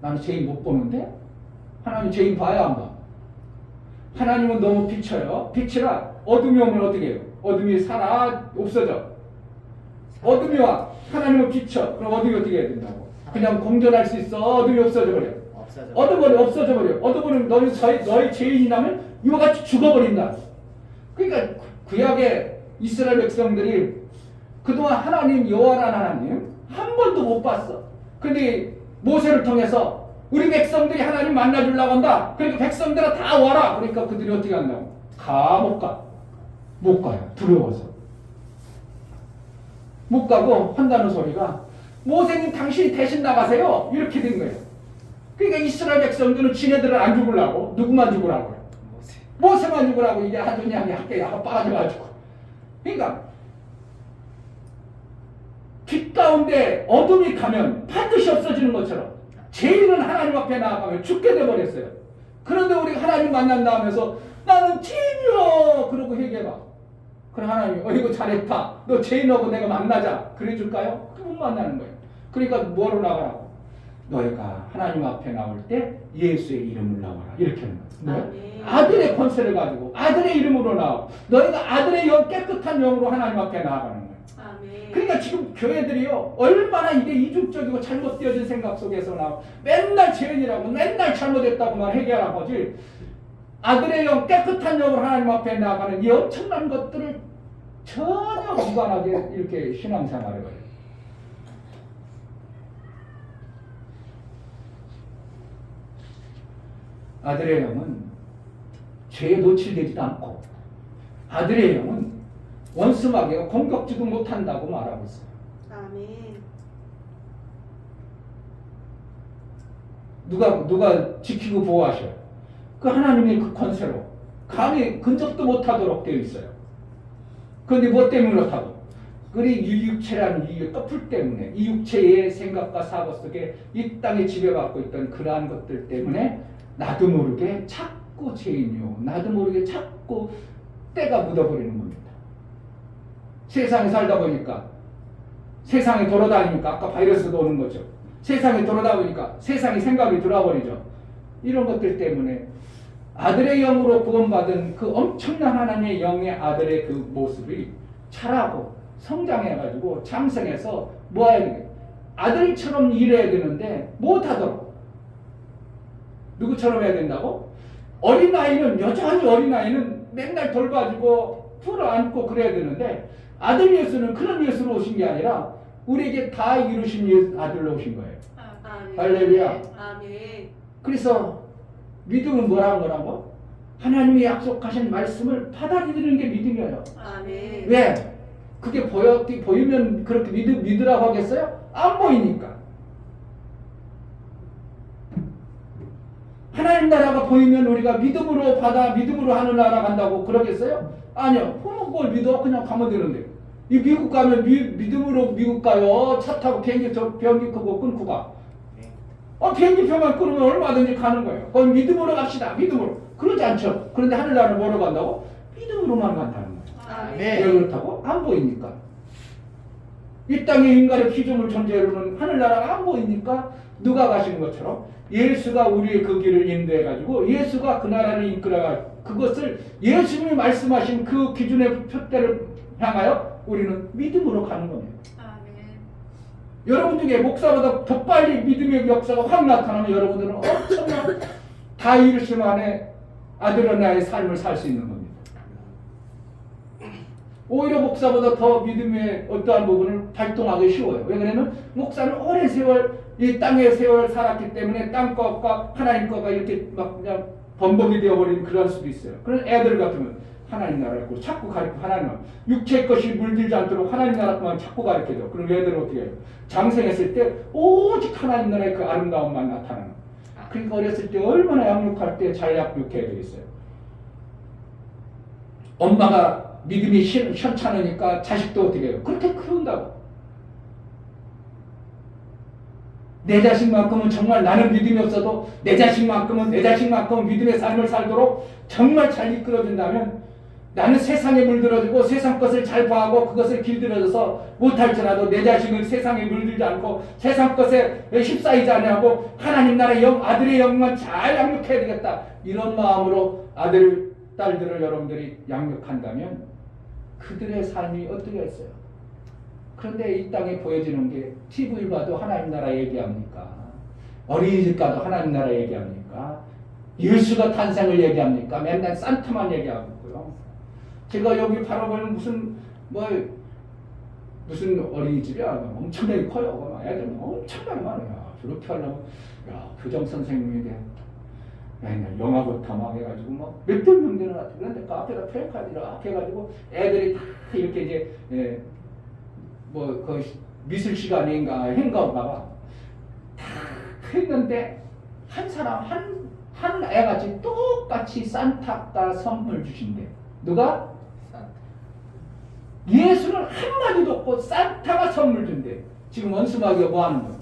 Speaker 2: 나는 죄인 못 보는데 하나님 죄인 봐야 안 봐. 하나님은 너무 비쳐요. 빛이라 어둠이 오면 어떻게 해요? 어둠이 살아 없어져. 어둠이 와. 하나님은 비쳐. 그럼 어둠이 어떻게 해야 된다고?
Speaker 1: 그냥 공존할 수 있어. 어둠이 없어져 버려.
Speaker 4: 없어져.
Speaker 1: 어둠은 없어져 버려. 어둠은 너희 죄인이라면 이와 같이 죽어버린다. 그러니까 구약의 이스라엘 백성들이 그동안 하나님 여호와라는 하나님 한 번도 못 봤어. 근데 모세를 통해서 우리 백성들이 하나님 만나주려고 한다. 그러니까 백성들아 다 와라. 그러니까 그들이 어떻게 한다고? 못 가. 못 가요. 두려워서. 못 가고 한다는 소리가 모세님 당신이 대신 나가세요. 이렇게 된 거예요. 그러니까 이스라엘 백성들은 지네들은 안 죽으려고 누구만 죽으라고요. 모세만 죽으라고 이게 아도니아의 학교에 빠져가지고. 그러니까 빛 가운데 어둠이 가면 반드시 없어지는 것처럼 죄인은 하나님 앞에 나아가면 죽게 돼버렸어요. 그런데 우리가 하나님 만난다 하면서 나는 죄인이요 그러고 회개해봐. 그럼 하나님이 이거 잘했다. 너 죄인하고 내가 만나자. 그래줄까요? 못 만나는 거예요. 그러니까 뭐로 나가라고? 너희가 하나님 앞에 나올 때 예수의 이름을 나와라. 이렇게 하는 거예요.
Speaker 3: 아멘.
Speaker 1: 아들의 권세를 가지고 아들의 이름으로 나와. 너희가 아들의 영 깨끗한 영으로 하나님 앞에 나아가는 거예요.
Speaker 3: 아멘.
Speaker 1: 그러니까 지금 교회들이요 얼마나 이게 이중적이고 잘못되어진 생각 속에서 나와. 맨날 죄인이라고 맨날 잘못했다고만 회개하라고 하지. 아들의 영 깨끗한 영으로 하나님 앞에 나아가는 이 엄청난 것들을 전혀 무관하게 이렇게 신앙생활을 해요. 아들의 영은 죄에 노출되지도 않고 아들의 영은 원수마귀가 공격지도 못한다고 말하고 있어요.
Speaker 3: 아멘.
Speaker 1: 누가 지키고 보호하셔요. 그 하나님의 그 권세로 감히 근접도 못하도록 되어 있어요. 그런데 뭐 때문에 그렇다고? 이 육체라는 이 떠풀 때문에 이 육체의 생각과 사고 속에 이 땅에 지배받고 있던 그러한 것들 때문에 나도 모르게 자꾸 죄인이요 나도 모르게 자꾸 때가 묻어버리는 겁니다. 세상에 살다 보니까 세상에 돌아다니니까 아까 바이러스도 오는 거죠. 세상에 돌아다 보니까 세상이 생각이 들어버리죠. 이런 것들 때문에 아들의 영으로 구원받은 그 엄청난 하나님의 영의 아들의 그 모습이 자라고 성장해가지고 장성해서 뭐 해야 되겠어요? 아들처럼 일해야 되는데 못하도록 누구처럼 해야 된다고? 어린아이는 여전히 어린아이는 맨날 돌봐주고 풀어안고 그래야 되는데 아들 예수는 그런 예수로 오신 게 아니라 우리에게 다 이루신 아들로 오신 거예요.
Speaker 3: 아멘.
Speaker 1: 할렐루야.
Speaker 3: 아멘.
Speaker 1: 그래서 믿음은 뭐라는 거라고? 하나님이 약속하신 말씀을 받아들이는 게 믿음이에요.
Speaker 3: 아멘.
Speaker 1: 왜? 그게 보이면 그렇게 믿으라고 하겠어요? 안 보이니까. 하나님 나라가 보이면 우리가 믿음으로 받아 믿음으로 하늘나라 간다고 그러겠어요? 아니요. 그걸 믿어 그냥 가면 되는데. 이 미국 가면 믿음으로 미국 가요. 차 타고 비행기 끄고 끊고 가. 비행기표만 끊으면 얼마든지 가는 거예요. 거기 믿음으로 갑시다. 믿음으로. 그러지 않죠. 그런데 하늘나라를 뭐로 간다고? 믿음으로만 간다는 거예요.
Speaker 3: 아멘.
Speaker 1: 왜 그렇다고? 안 보이니까. 이 땅에 인간의 피조물 존재로는 하늘나라가 안 보이니까 누가 가시는 것처럼 예수가 우리의 그 길을 인도해가지고 예수가 그 나라를 이끌어가 그것을 예수님이 말씀하신 그 기준의 표대를 향하여 우리는 믿음으로 가는 겁니다.
Speaker 3: 아멘.
Speaker 1: 여러분 중에 목사보다 더 빨리 믿음의 역사가 확 나타나면 여러분들은 엄청난 다 이루심 안에 아들은 나의 삶을 살 수 있는 겁니다. 오히려 목사보다 더 믿음의 어떠한 부분을 발동하기 쉬워요. 왜 그러냐면 목사는 오랜 세월 이 땅의 세월 살았기 때문에 땅 것과 하나님 것과 이렇게 막 그냥 번복이 되어버린 그럴 수도 있어요. 그런 애들 같으면 하나님 나라를 자꾸 가르쳐 하나님 육체 것이 물들지 않도록 하나님 나라만 자꾸 가르쳐줘. 그럼 애들은 어떻게 해요? 장생했을 때 오직 하나님 나라의 그 아름다움만 나타나는. 그러니까 어렸을 때 얼마나 양육할 때 잘 양육해야 되겠어요. 엄마가 믿음이 현찮으니까 자식도 어떻게 해요? 그렇게 키운다고. 내 자식만큼은 정말 나는 믿음이 없어도 내 자식만큼은 믿음의 삶을 살도록 정말 잘 이끌어준다면 나는 세상에 물들어지고 세상 것을 잘 봐하고 그것을 길들여져서 못할지라도 내 자식을 세상에 물들지 않고 세상 것에 휩싸이지 않고 하나님 나라의 영, 아들의 영만 잘 양육해야 되겠다. 이런 마음으로 아들, 딸들을 여러분들이 양육한다면 그들의 삶이 어떻게 했어요?
Speaker 2: 그런데 이 땅에 보여지는 게 TV를 봐도 하나님 나라 얘기합니까? 어린이집 가도 하나님 나라 얘기합니까? 예수가 탄생을 얘기합니까? 맨날 산타만 얘기하고요. 제가 여기 바라보는 무슨 어린이집이야? 엄청나게 커요. 애들 엄청나게 많아요. 저렇게 하려면 교장 선생님이 돼. 맨날 영화부터 막 해가지고 몇백 명 되는 것 같아. 그런데 그 앞에다 플래카드 이렇게 해가지고 애들이 다 이렇게 이제 그 미술 시간인가 행가 봐봐. 다 했는데 한 사람 한 애같이 똑같이 산타가 선물 주신대. 누가? 예수는 한마디도 없고 산타가 선물 준대. 지금 원수마귀가 뭐 하는 거야?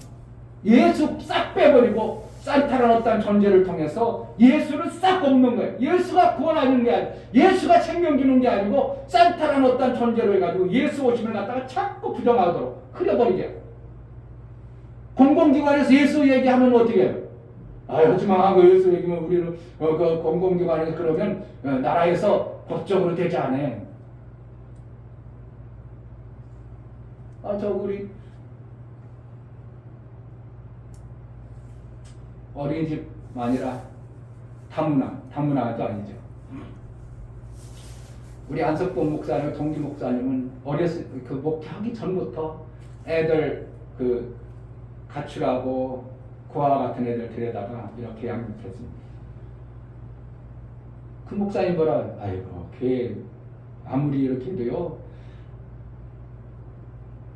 Speaker 2: 예수 싹 빼버리고 산타라는 어떤 존재를 통해서 예수를 싹 없는 거예요. 예수가 구원하는 게 아니고 예수가 생명 주는 게 아니고 산타라는 어떤 존재로 해가지고 예수 오심을 갖다가 자꾸 부정하도록 흐려버리게. 공공기관에서 예수 얘기하면 어떻게 해요? 하지마 그 예수 얘기면 우리는 그 공공기관에서 그러면 나라에서 법적으로 되지 않아. 우리 어린이집 아니라 다문화도 아니죠. 우리 안석동 목사님, 동기 목사님은 어렸을 그 목회하기 전부터 애들 그 가출하고 고아 같은 애들 데려다가 이렇게 양육했습니다. 그 목사님 뭐라? 아이고 교회 아무리 이렇게 해도요.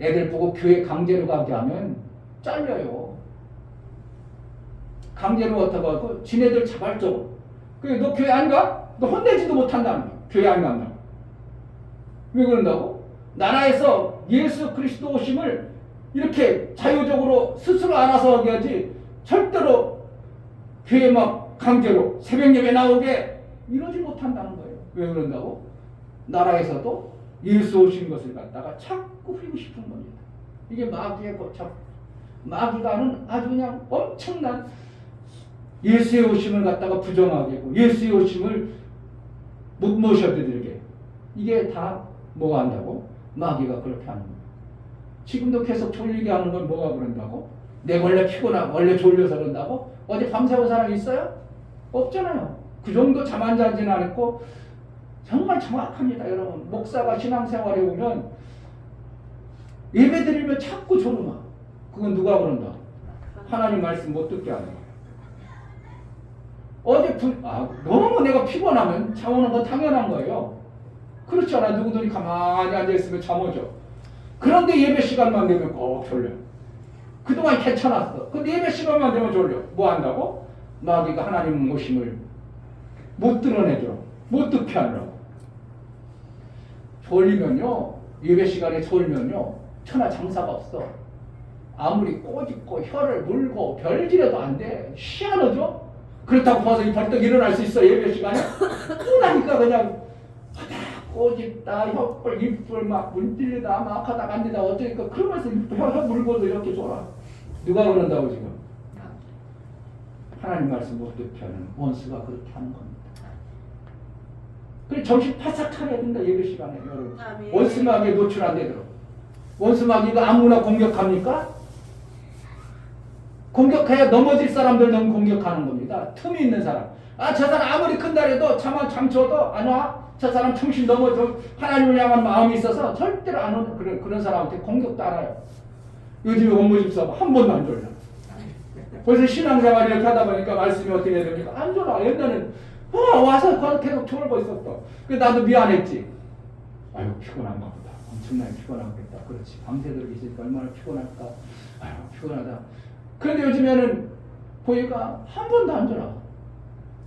Speaker 2: 애들 보고 교회 강제로 가게 하면 잘려요. 강제로 어떻게 하고 지네들 자발적으로. 그래 너 교회 안 가? 너 혼내지도 못한다는 거야. 교회 안 간다고. 왜 그런다고? 나라에서 예수 그리스도 오심을 이렇게 자유적으로 스스로 알아서 하게 하지 절대로 교회 막 강제로 새벽 예배 나오게 이러지 못한다는 거예요. 왜 그런다고? 나라에서도 예수 오신 것을 갖다가 자꾸 흐리고 싶은 겁니다. 이게 마귀의 고착. 마귀가는 아주 그냥 엄청난 예수의 오심을 갖다가 부정하게 하고 예수의 오심을 못 모셔드리게. 이게 다 뭐가 한다고? 마귀가 그렇게 하는 거예요. 지금도 계속 졸리게 하는 건 뭐가 그런다고? 내가 원래 피곤하고 원래 졸려서 그런다고? 어제 밤새운 사람 있어요? 없잖아요. 그 정도 잠 안 자지는 않았고 정말 정확합니다. 여러분 목사가 신앙생활에 오면 예배 드리면 자꾸 졸음아. 그건 누가 그런다? 하나님 말씀 못 듣게 하는 거예요. 너무 내가 피곤하면 잠 오는 건 당연한 거예요. 그렇지 않아? 누구들이 가만히 앉아있으면 잠 오죠. 그런데 예배 시간만 되면 꼭 졸려. 그동안 괜찮았어. 근데 예배 시간만 되면 졸려. 뭐 한다고? 마귀가 하나님 오심을 못 드러내죠. 못 듣게 하느라고. 졸리면요, 예배 시간에 졸면요, 천하 장사가 없어. 아무리 꼬집고 혀를 물고 별질해도 안 돼. 희한하죠? 그렇다고 벌써 벌떡 일어날 수 있어, 예배 시간에? 그러니까 그냥 꼬집다, 혀불, 입불 막 문질리다, 막 하다가 앉다 어쩌니까 그러면서 혀 물고도 이렇게 졸아. 누가 그런다고 지금? 하나님 말씀 못 듣게 하는 원수가 그렇게 하는 겁니다. 그래 정신 바싹 차려야 된다, 예배 시간에 여러분. 원수마귀에 노출 안 되도록. 원수마귀가 아무나 공격합니까? 공격해야 넘어질 사람들 너무 공격하는 겁니다. 틈이 있는 사람. 저 사람 아무리 큰다 해도 잠 줘도 안 와. 저 사람 정신 넘어져 하나님을 향한 마음이 있어서 절대로 안 오는 그런 사람한테 공격도 안 해요. 요즘에 원무집사 한 번도 안 졸려. 벌써 신앙생활 이렇게 하다 보니까 말씀이 어떻게 해야 됩니까? 안 졸아. 옛날에는 와서 계속 졸고 있었어. 그래서 나도 미안했지. 아유 피곤한가 보다. 엄청나게 피곤하겠다. 그렇지. 밤새도록 있으니까 얼마나 피곤할까. 아유 피곤하다. 그런데 요즘에는 보니까 한 번도 안 졸아.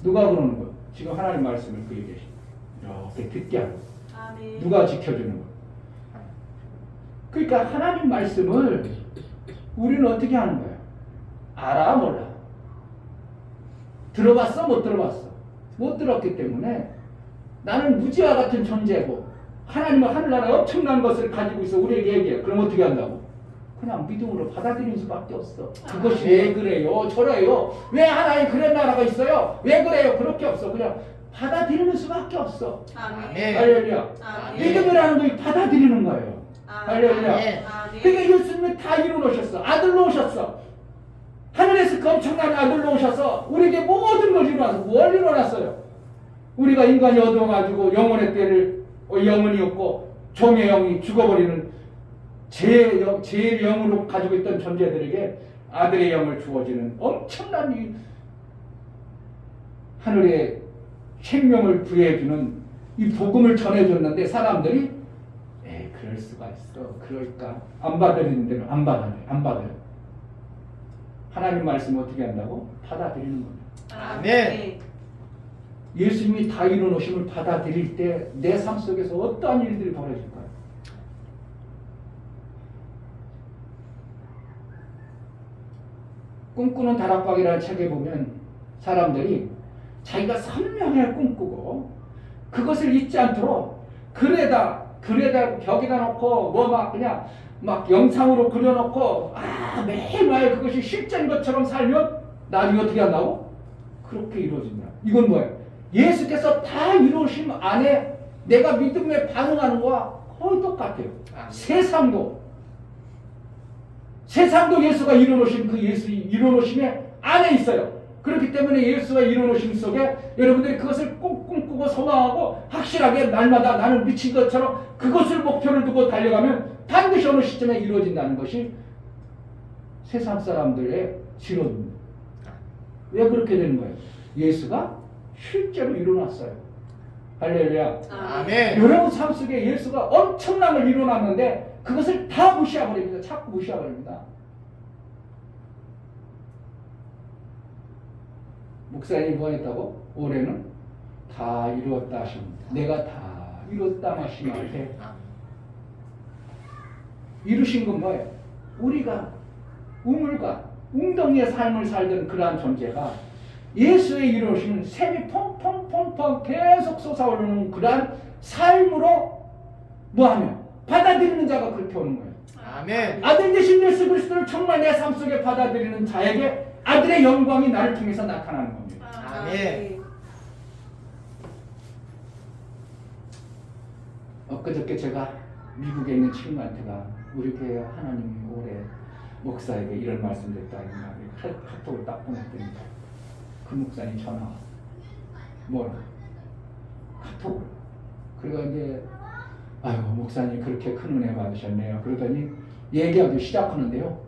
Speaker 2: 누가 그러는 거야? 지금 하나님 말씀을 그 얘기해. 이렇게 듣게 하는 거야. 누가 지켜주는 거야? 그러니까 하나님 말씀을 우리는 어떻게 하는 거야? 알아 몰라? 들어봤어 못 들어봤어? 못 들었기 때문에 나는 무지와 같은 존재고 하나님은 하늘나라에 엄청난 것을 가지고 있어 우리에게 얘기해. 그럼 어떻게 한다고? 그냥 믿음으로 받아들이는 수밖에 없어. 그것이 왜 그래요? 저래요? 왜 하나님 그런 나라가 있어요? 왜 그래요? 그렇게 없어. 그냥 받아들이는 수밖에 없어.
Speaker 3: 아멘.
Speaker 4: 네.
Speaker 2: 할렐루야.
Speaker 3: 아멘.
Speaker 2: 믿음이라는 걸 받아들이는 거예요.
Speaker 1: 할렐루야.
Speaker 4: 아멘.
Speaker 1: 그러니까 예수님이 다 이루어놓으셨어. 아들로 오셨어. 하늘에서 그 엄청난 아들로 오셔서 우리에게 모든 걸 이루어놨어. 뭘 이루어놨어요? 우리가 인간이 얻어가지고 영혼의 때를 영혼이 없고 종의 영이 죽어버리는 제일 영으로 가지고 있던 존재들에게 아들의 영을 주어지는 엄청난 이 하늘의 생명을 부여해주는 이 복음을 전해줬는데 사람들이 그럴 수가 있어. 그럴까? 안 받아들이는 대로 안 받아요. 하나님 말씀 어떻게 한다고? 받아들이는 겁니다.
Speaker 4: 아멘.
Speaker 1: 예수님이 다 이루어놓으심을 받아들일 때 내 삶 속에서 어떠한 일들이 벌어질까요? 꿈꾸는 다락방이라는 책에 보면 사람들이 자기가 선명하게 꿈꾸고 그것을 잊지 않도록 글에다 벽에다 놓고 뭐 막 그냥 막 영상으로 그려놓고 매일매일 그것이 실제인 것처럼 살면 나중에 어떻게 한다고? 그렇게 이루어진다. 이건 뭐예요? 예수께서 다 이루신 안에 내가 믿음에 반응하는 거와 거의 똑같아요. 세상도 예수가 이루어놓으신 그 예수 이루어놓으심의 안에 있어요. 그렇기 때문에 예수가 이루어놓으심 속에 여러분들이 그것을 꼭 꿈꾸고 소망하고 확실하게 날마다 나는 미친 것처럼 그것을 목표를 두고 달려가면 반드시 어느 시점에 이루어진다는 것이 세상 사람들의 지론입니다. 왜 그렇게 되는 거예요? 예수가 실제로 이루어놨어요. 할렐루야.
Speaker 4: 아멘.
Speaker 1: 여러분 삶 속에 예수가 엄청난 걸 이루어놨는데 그것을 다 무시해버립니다. 자꾸 무시해버립니다. 목사님이 뭐 했다고? 올해는 다 이루었다 하십니다. 내가 다 이루었다 하시면 돼. 이루신 건 뭐예요? 우리가 우물과 웅덩이의 삶을 살던 그러한 존재가 예수의 이루어진 샘이 펑펑펑펑 계속 솟아오르는 그러한 삶으로 뭐하면 받아들이는 자가 그렇게 오는 거예요.
Speaker 4: 아멘.
Speaker 1: 아들 되신 예수 그리스도를 정말 내 삶 속에 받아들이는 자에게 아들의 영광이 나를 통해서 나타나는 겁니다.
Speaker 4: 아멘.
Speaker 1: 엊그저께 제가 미국에 있는 친구한테가 우리 교회 하나님이 올해 목사에게 이런 말씀 드렸다는 말을 카톡을 딱 보냈더니 그 목사님 전화 왔어. 뭐라? 카톡을. 그리고 이제 아유 목사님 그렇게 큰 은혜 받으셨네요. 그러더니 얘기하기 시작하는데요.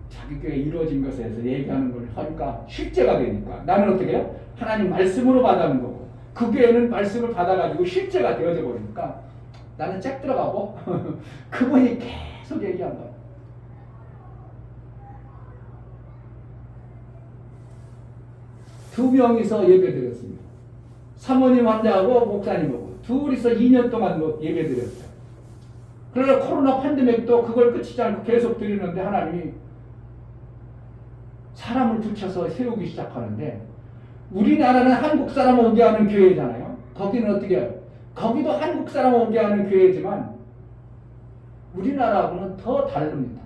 Speaker 1: 자기 교회 이루어진 것에 대해서 얘기하는 걸 하니까 실제가 되니까 나는 어떻게 해요? 하나님 말씀으로 받아는 거고 그 교회는 말씀을 받아가지고 실제가 되어져 버리니까 나는 쫙 들어가고 그분이 계속 얘기한 거예요. 두 명이서 예배 드렸습니다. 사모님 환자하고 목사님하고 둘이서 2년 동안 예배 드렸어요. 그러나 코로나 팬데믹도 그걸 끝이지 않고 계속 드리는데 하나님이 사람을 붙여서 세우기 시작하는데 우리나라는 한국 사람 오게 하는 교회잖아요. 거기는 어떻게 해요? 거기도 한국 사람 오게 하는 교회지만 우리나라하고는 더 다릅니다.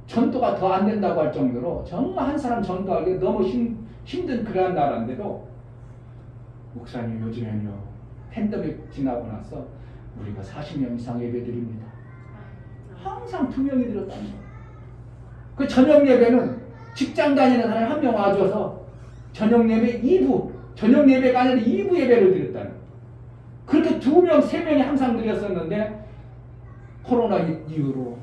Speaker 1: 전도가 더 안 된다고 할 정도로 정말 한 사람 전도하기 너무 힘든 그러한 나라인데도 목사님 요즘에는요 팬데믹 지나고 나서 우리가 40명 이상 예배드립니다. 항상 2명이 들었다는 거예요. 그 저녁 예배는 직장 다니는 사람이 한 명 와줘서 저녁 예배 2부 저녁 예배가 아니라 2부 예배를 드렸다는 거예요. 그렇게 2명, 3명이 항상 드렸었는데 코로나 이후로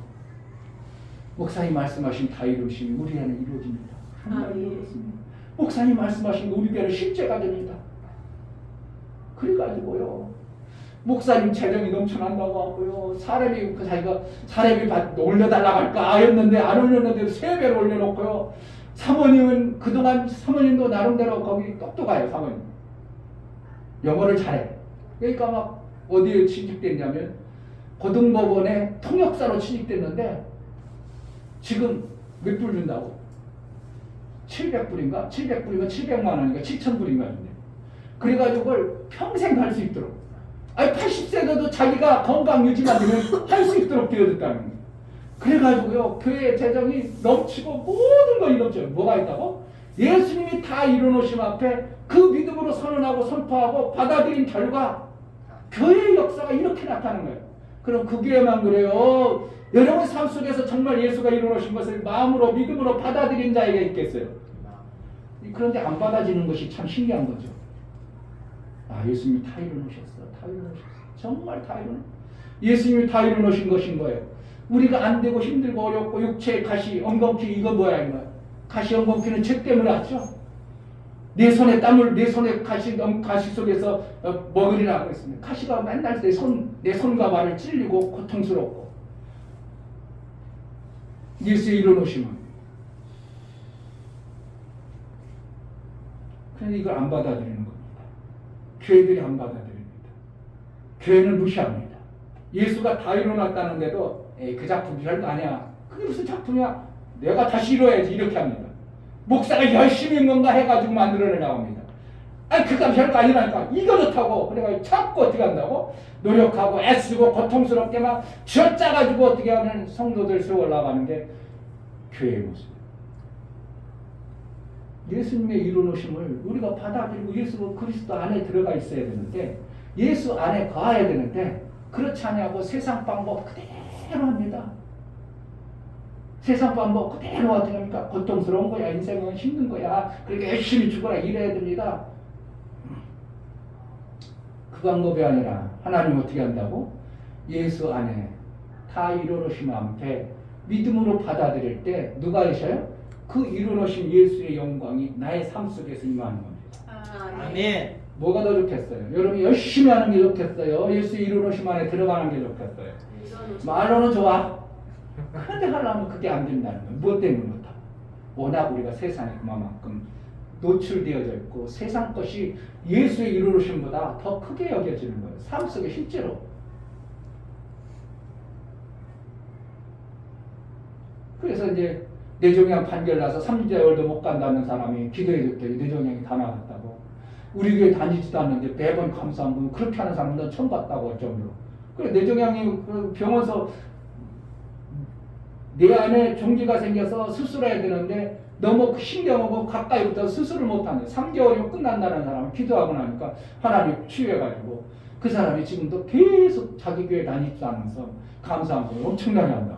Speaker 1: 목사님 말씀하신 다 이루심이 우리 안에 이루어집니다. 정말 이루어졌습니다. 목사님 말씀하신 거 우리 배는 실제가 됩니다. 그래가지고요 목사님 재정이 넘쳐난다고 하고요 사람이 자기가 사람이 올려달라고 할까 했는데 안 올렸는데 3배로 올려놓고요 사모님은 그동안 사모님도 나름대로 거기 똑똑해요. 사모님 영어를 잘해. 그러니까 막 어디에 취직됐냐면 고등법원에 통역사로 취직됐는데 지금 몇 불 준다고? 700불인가? 700불이면 700만 원인가? 7,000불인가 준대. 그래가지고 그걸 평생 할 수 있도록. 아니 80세에도 자기가 건강 유지만 되면 할 수 있도록 되어졌다는 거예요. 그래가지고요 교회 재정이 넘치고 모든 것이 넘쳐요. 뭐가 있다고? 예수님이 다 이루어놓으심 앞에 그 믿음으로 선언하고 선포하고 받아들인 결과
Speaker 2: 교회의 역사가 이렇게 나타나는 거예요. 그럼 그 교회만 그래요? 여러분 삶 속에서 정말 예수가 이루어신 것을 마음으로 믿음으로 받아들인 자에게 있겠어요? 그런데 안 받아지는 것이 참 신기한 거죠. 아, 예수님이 다 이루어놓으셨어. 다 이루어놓으셨어. 정말 다 이루어놓으셨어. 예수님이 다 이루어놓으신 것인 거예요. 우리가 안 되고 힘들고 어렵고 육체의 가시, 엉겅퀴 이거 뭐야 이거. 가시 엉겅퀴는 죄 때문에 왔죠. 내 손에 땀을 내 손에 가시 속에서 먹으리라 그랬습니다. 가시가 맨날 내 손과 발을 찔리고 고통스럽고 예수의 이루어놓으심은 그런데 이걸 안 받아들이는 겁니다. 교회들이 안 받아들입니다. 교회는 무시합니다. 예수가 다 이루어놨다는데도 그 작품이 별거 아니야. 그게 무슨 작품이야? 내가 다시 이루어야지 이렇게 합니다. 목사가 열심히 뭔가 해가지고 만들어내려고 합니다. 아니 그건 별거 아니라니까. 이거 좋다고 그래가지고 자꾸 어떻게 한다고? 노력하고 애쓰고 고통스럽게 막 쥐어짜가지고 어떻게 하면 성도들 세워 올라가는 게 교회의 모습이에요. 예수님의 이루어놓으심을 우리가 받아들이고 예수 그리스도 안에 들어가 있어야 되는데 예수 안에 거해야 되는데 그렇지 않냐고 세상 방법 그대로 합니다. 세상 방법 그대로 어떻게 합니까? 고통스러운 거야. 인생은 힘든 거야. 그러니까 열심히 죽어라 일해야 됩니다. 그 방법이 아니라 하나님 어떻게 한다고? 예수 안에 다 이루어놓으심 앞에 믿음으로 받아들일 때 누가 계셔요? 그 이루어놓으신 예수의 영광이 나의 삶 속에서 임하는 겁니다.
Speaker 4: 아멘.
Speaker 2: 뭐가 더 좋겠어요? 여러분이 열심히 하는 게 좋겠어요? 예수의 이루어놓으심 안에 들어가는 게 좋겠어요? 말로는 좋아. 그런데 하려면 그게 안 된다는 거예요. 무엇 때문에 못하고? 워낙 우리가 세상에 그만큼 노출되어져 있고 세상 것이 예수의 이루어놓으심보다 더 크게 여겨지는 거예요. 삶 속에 실제로. 그래서 이제 뇌종양 판결 나서 3개월도 못 간다는 사람이 기도해 줬더니 뇌종양이 다 나갔다고. 우리 교회 다니지도 않는데 매번 감사한 분 그렇게 하는 사람은 처음 봤다고 할 정도로. 그래 뇌종양이 병원에서 내 안에 종기가 생겨서 수술해야 되는데 너무 신경하고 가까이부터 수술을 못하는 3개월이면 끝난다는 사람을 기도하고 나니까 하나님 치유해가지고 그 사람이 지금도 계속 자기 교회 다니지도 않으면서 감사한 분을 엄청나게 한다.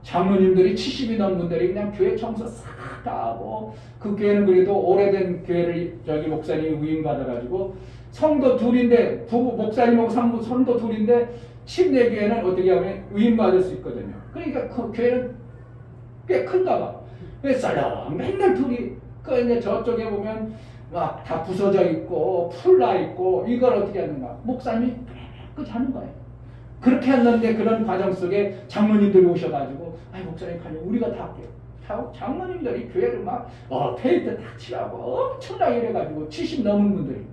Speaker 2: 장로님들이 70이 넘은 분들이 그냥 교회 청소 싹 다 하고 그 교회는 그래도 오래된 교회를 저기 목사님이 위임받아가지고 성도 둘인데 부부 목사님하고 성도 둘인데 침례 교회는 어떻게 하면 위임받을 수 있거든요. 그러니까 그 교회는 꽤 큰가 봐. 그래서 썰렁 맨날 둘이 그 이제 저쪽에 보면 막 다 부서져 있고 풀나 있고 이걸 어떻게 하는가? 목사님이 깨끗이 하는 거예요. 그렇게 했는데 그런 과정 속에 장로님들이 오셔가지고 아이 목사님 가면 우리가 다 할게요. 장로님들이 교회를 막 페인트 다 칠하고 엄청나게 이래가지고 70 넘은 분들이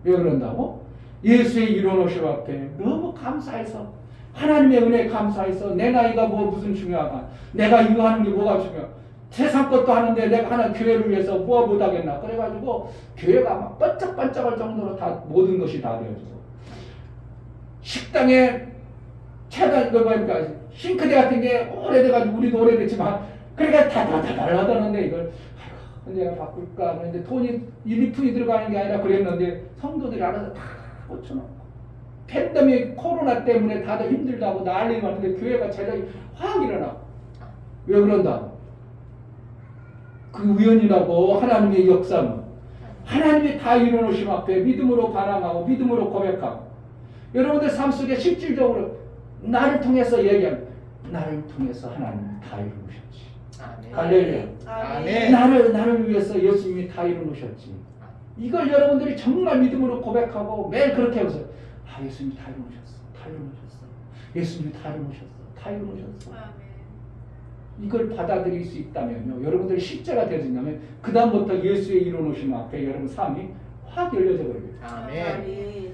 Speaker 2: 왜 그런다고? 예수의 이루어놓으심 앞에 너무 감사해서 하나님의 은혜에 감사해서 내 나이가 뭐 무슨 중요하가 내가 이거 하는 게 뭐가 중요해 세상 것도 하는데 내가 하나 교회를 위해서 뭐 못하겠나 그래가지고 교회가 막 반짝반짝할 정도로 다 모든 것이 다 되어지고 식당에 차가 이거 보니까 싱크대 같은 게 오래돼가지고 우리도 오래됐지만 그러니까 다 달라다는데 이걸 내가 바꿀까 하는데 돈이 1, 2푼이 들어가는 게 아니라 그랬는데 성도들이 알아서 다 고쳐놓고 팬데믹 코로나 때문에 다들 힘들다고 난리 났는데 교회가 제작이 확 일어나. 왜 그런다? 그 우연이라고 하나님의 역사는 하나님이 다 이루어놓으심 앞에 믿음으로 반항하고 믿음으로 고백하고 여러분들 삶 속에 실질적으로 나를 통해서 얘기하는 나를 통해서 하나님이 다 이루어놓으셨지. 할렐루야.
Speaker 4: 아멘.
Speaker 2: 나를 위해서 예수님이 다 이루어놓으셨지. 이걸 여러분들이 정말 믿음으로 고백하고 매일 그렇게 해보세요. 아, 예수님이 다 이루어놓으셨어. 다 이루어놓으셨어. 예수님이 다 이루어놓으셨어. 다 이루어놓으셨어. 이걸 받아들일 수 있다면요. 여러분들이 십자가 되어진다면 그 다음부터 예수의 이루어놓으심 앞에 여러분 삶이 확 열려져 버리겠죠.
Speaker 4: 아멘.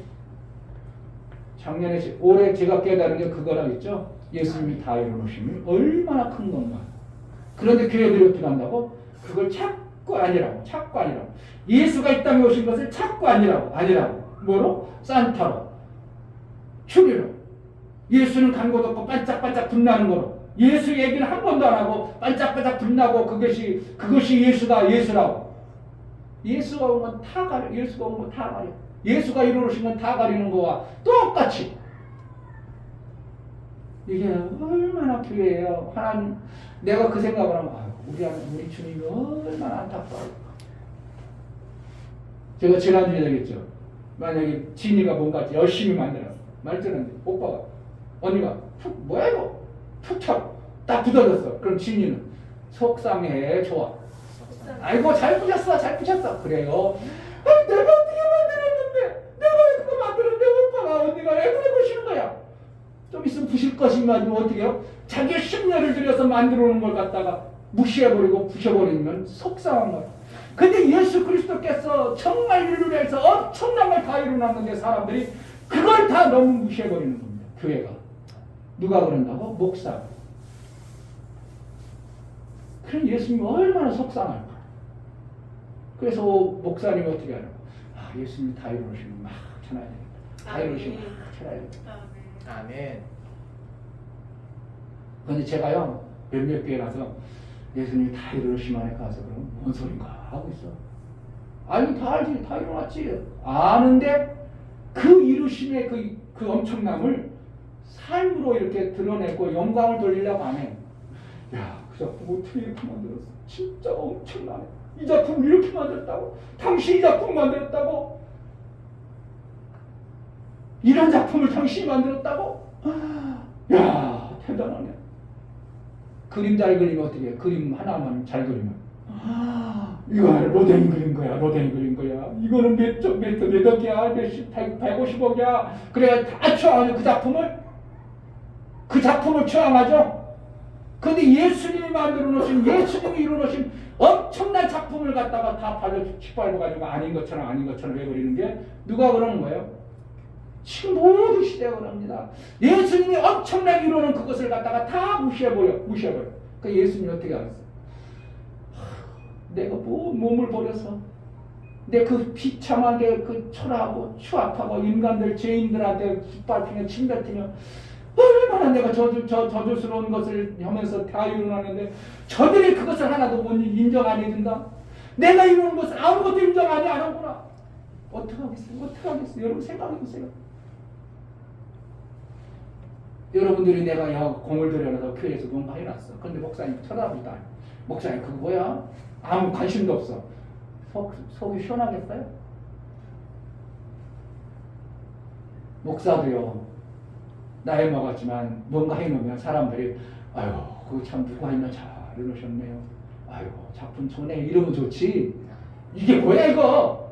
Speaker 2: 작년에 올해 제가 깨달은 게 그거라 했죠. 예수님이 다 이루어놓으심이 얼마나 큰 건가. 그런데 교회들이 어떻게 한다고? 그걸 찾고 아니라고. 예수가 이 땅에 오신 것을 찾고 아니라고. 뭐로? 산타로. 추리로. 예수는 간 곳 없고 반짝반짝 빛나는 거로. 예수 얘기는 한 번도 안 하고 반짝반짝 빛나고 그것이 예수라고. 예수가 오면 다 가려. 예수가 이루신 건 다 가리는 거와 똑같이 이게 얼마나 필요해요. 하나님, 내가 그 생각을 하면 우리 주님이 얼마나 안타까울까. 제가 지난주에 얘기했죠. 만약에 진이가 뭔가 열심히 만들었어. 말들었는데 오빠가 언니가 뭐야 이거 툭 쳐. 딱 붙어졌어. 그럼 진이는 속상해. 좋아. 아이고 잘 붙였어. 잘 붙였어. 그래요. 내가 어떻게 만들었는데 내가 왜 그거 만들었는데 오빠가 언니가 왜 그래 보시는 거야. 좀 있으면 부실 것인가 아니면 어떻게 해요? 자기 심려를 들여서 만들어 놓은 걸 갖다가 무시해버리고 부셔버리면 속상한 거야. 근데 예수 그리스도께서 정말 인류를 해서 엄청난 걸 다 이루놨는데 사람들이 그걸 다 너무 무시해버리는 겁니다. 교회가. 누가 그런다고? 목사. 그럼 예수님이 얼마나 속상할까. 그래서 목사님이 어떻게 하냐고. 예수님이 다 이루시면 막 전해야 되겠다. 다 이루시면 막 전해야 되겠다.
Speaker 5: 아멘.
Speaker 2: 근데 제가요 몇몇 교회 가서 예수님이 다 이루시만에 가서 그러면 뭔 소린가 하고 있어. 아니 다 알지. 다 이루었지. 아는데 그 이루심의 그 엄청남을 삶으로 이렇게 드러내고 영광을 돌리려고 안 해. 야, 그 작품 어떻게 이렇게 만들었어? 진짜 엄청나네. 이 작품을 이렇게 만들었다고? 당신이 작품 만들었다고? 이런 작품을 당신이 만들었다고? 야, 대단하네. 그림 잘 그리면 어떻게 해? 그림 하나만 잘 그리면 이거 로댕이 그린 거야. 로댕이 그린 거야. 이거는 몇 억이야. 150억이야. 그래 다 취하죠. 그 작품을 취하죠. 근데 예수님이 만들어 놓으신, 예수님이 이루어 놓으신 엄청난 작품을 갖다가 다 짓밟아 가지고 아닌 것처럼 왜 그리는 게 누가 그러는 거예요? 지금 모든 시대가 그럽니다. 예수님이 엄청나게 이루는 그것을 갖다가 다 무시해버려. 그 예수님이 어떻게 하겠어? 내가 몸을 버려서 내 그 비참하게 그 초라하고 추악하고 인간들 죄인들한테 짓밟히며 침뱉으며 얼마나 내가 저주스러운 것을 하면서 다 이루는데 저들이 그것을 하나도 못 인정 안 해준다. 내가 이루는 것을 아무것도 인정 안 하는구나. 어떻게 하겠어요? 여러분 생각해 보세요. 여러분들이 내가 공을 들여서 교회에서 뭔가 해놨어. 근데 목사님 쳐다보지도 않아. 목사님 그거 뭐야? 아무 관심도 없어. 속이 시원하겠어요? 목사도요. 나이 먹었지만 뭔가 해놓으면 사람들이 아유 그거 참 누가 했나 잘 해놓으셨네요. 아유 작품 좋네 이러면 좋지. 이게 뭐야 이거?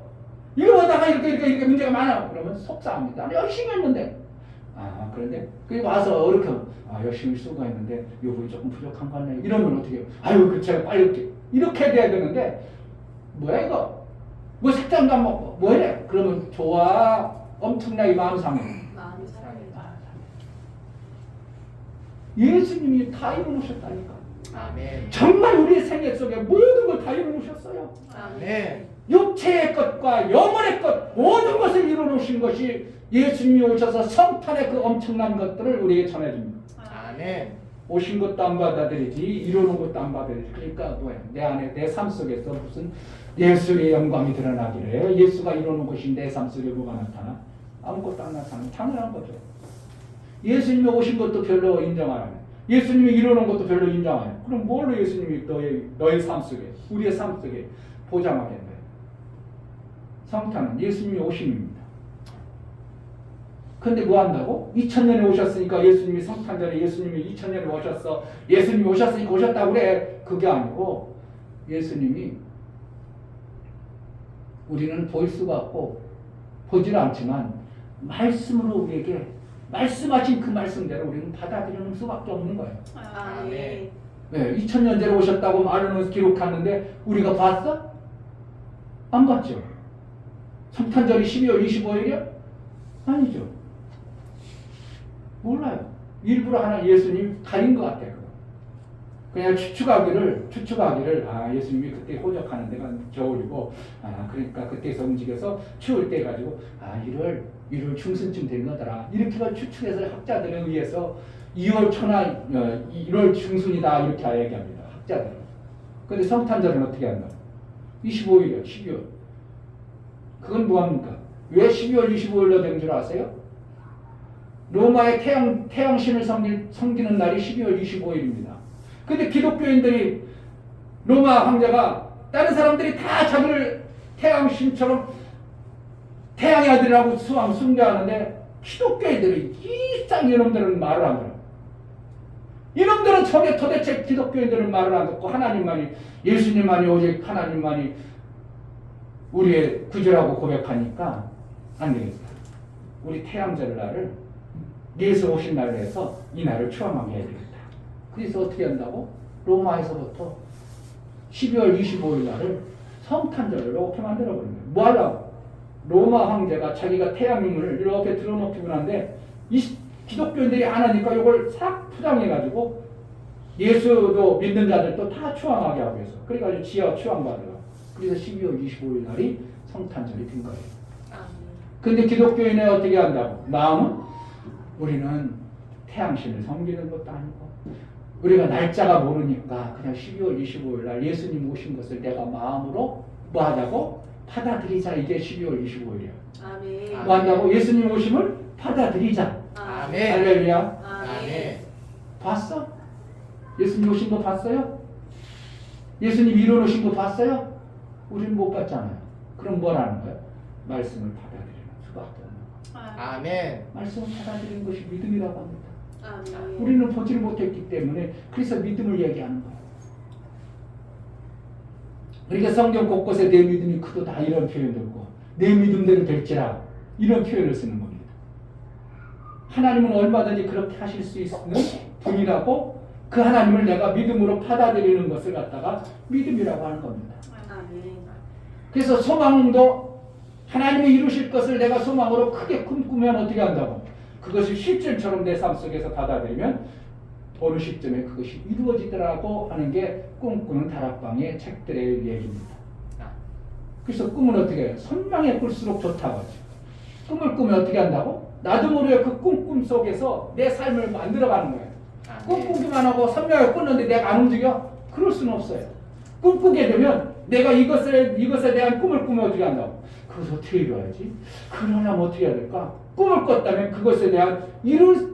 Speaker 2: 이러다가 이렇게 문제가 많아. 그러면 속상합니다. 나는 열심히 했는데. 그런데 그게 와서 어렵게 열심히 수고했는데 요 부분이 조금 부족한 거 같네. 이러면 어떻게 해요? 아유 제가 빨리 이렇게 돼야 되는데 뭐야 이거? 뭐 색장도 안 먹고 뭐해? 그러면 좋아. 엄청나게 마음 상해. 예수님이 다 이루셨다니까.
Speaker 5: 아멘.
Speaker 2: 정말 우리의 생애 속에 모든 걸 다 이루셨어요.
Speaker 5: 아멘.
Speaker 2: 육체의 것과 영혼의 것 모든 것을 이루신 것이 예수님이 오셔서 성탄의 그 엄청난 것들을 우리에게 전해줍니다.
Speaker 5: 아멘.
Speaker 2: 오신 것도 안 받아들이지 이루는 것도 안 받아들이지. 그러니까 뭐야? 내 안에 내 삶 속에서 무슨 예수의 영광이 드러나기를 예수가 이루는 것이 내 삶 속에 뭐가 나타나? 아무것도 안 나타나는 당연한 거죠. 예수님이 오신 것도 별로 인정 안 하네. 예수님이 이루는 것도 별로 인정 안 해. 그럼 뭘로 예수님이 너의 삶 속에 우리의 삶 속에 보장하겠네. 성탄은 예수님이 오심입니다. 근데 뭐 한다고? 2000년에 오셨으니까 예수님이 성탄 전에 예수님이 2000년에 오셨어. 예수님이 오셨으니까 오셨다고 그래. 그게 아니고 예수님이 우리는 볼 수가 없고 보지는 않지만 말씀으로 우리에게 말씀하신 그 말씀대로 우리는 받아들이는 수밖에 없는 거예요.
Speaker 5: 아멘.
Speaker 2: 네, 2000년 전에 오셨다고 말하면서 기록하는데 우리가 봤어? 안 봤죠. 성탄절이 12월 25일이야? 아니죠. 몰라요. 일부러 하나 예수님 가린 것 같아요. 그냥 추측하기를 예수님이 그때 호적하는 데가 겨울이고 그러니까 그때서 움직여서 추울 때 가지고 1월 중순쯤 된 거더라. 이렇게 추측해서 학자들에 의해서 2월 초나 1월 중순이다 이렇게 얘기합니다. 학자들은. 근데 성탄절은 어떻게 한다? 25일이요. 12월. 그건 뭐합니까? 왜 12월 25일로 된 줄 아세요? 로마의 태양신을 섬기는 날이 12월 25일입니다. 근데 기독교인들이 로마 황제가 다른 사람들이 다 자기를 태양신처럼 태양의 아들이라고 숭배하는데 기독교인들이 이상 이놈들은 말을 안 들어요. 이놈들은 도대체 기독교인들은 말을 안 듣고 하나님만이 예수님만이 오직 하나님만이 우리의 구주라고 고백하니까 안 되겠다. 우리 태양절 날을 예수 오신 날로 해서 이 날을 추앙하게 해야 되겠다. 그래서 어떻게 한다고? 로마에서부터 12월 25일 날을 성탄절로 이렇게 만들어버린 거예요. 뭐 하려고? 로마 황제가 자기가 태양임을 이렇게 드러놓기고 한데 이 기독교인들이 안 하니까 이걸 싹 포장해가지고 예수도 믿는 자들도 다 추앙하게 하고 해서 그래가지고 지하 추앙받으라. 그래서 12월 25일 날이 성탄절이 된 거예요. 근데 기독교인은 어떻게 한다고? 마음은 우리는 태양신을 섬기는 것도 아니고 우리가 날짜가 모르니까 그냥 12월 25일 날 예수님 오신 것을 내가 마음으로 뭐 하자고? 받아들이자. 이게 12월 25일이야.
Speaker 4: 아멘.
Speaker 2: 뭐 한다고? 예수님 오심을 받아들이자.
Speaker 5: 아멘.
Speaker 2: 할렐루야.
Speaker 5: 아멘.
Speaker 2: 봤어? 예수님 오신 거 봤어요? 예수님 이뤄놓으신 거 봤어요? 우리는 못 봤잖아요. 그럼 뭐라는 거예요? 말씀을 받아들이는 수밖에 없는 거예요.
Speaker 5: 아멘.
Speaker 2: 말씀을 받아들이는 것이 믿음이라고 합니다.
Speaker 4: 아멘.
Speaker 2: 우리는 보지를 못했기 때문에 그래서 믿음을 얘기하는 거예요. 그러니까 성경 곳곳에 내 믿음이 크도다 이런 표현도 있고 내 믿음대로 될지라 이런 표현을 쓰는 겁니다. 하나님은 얼마든지 그렇게 하실 수 있는 분이라고 그 하나님을 내가 믿음으로 받아들이는 것을 갖다가 믿음이라고 하는 겁니다.
Speaker 4: 아멘.
Speaker 2: 그래서 소망도 하나님이 이루실 것을 내가 소망으로 크게 꿈꾸면 어떻게 한다고? 그것을 실존처럼 내 삶 속에서 받아들이면 어느 시점에 그것이 이루어지더라고 하는 게 꿈꾸는 다락방의 책들의 얘기입니다. 그래서 꿈은 어떻게 해요? 선망에 꿀수록 좋다고 하죠. 꿈을 꾸면 어떻게 한다고? 나도 모르게 그 꿈 속에서 내 삶을 만들어가는 거예요. 꿈꾸기만 하고 선명하게 꿨는데 내가 안 움직여? 그럴 수는 없어요. 꿈꾸게 되면 내가 이것에 대한 꿈을 꾸면 어떻게 한다고? 그것을 어떻게 이루어야지? 그러려면 어떻게 해야 될까? 꿈을 꿨다면 그것에 대한 이룰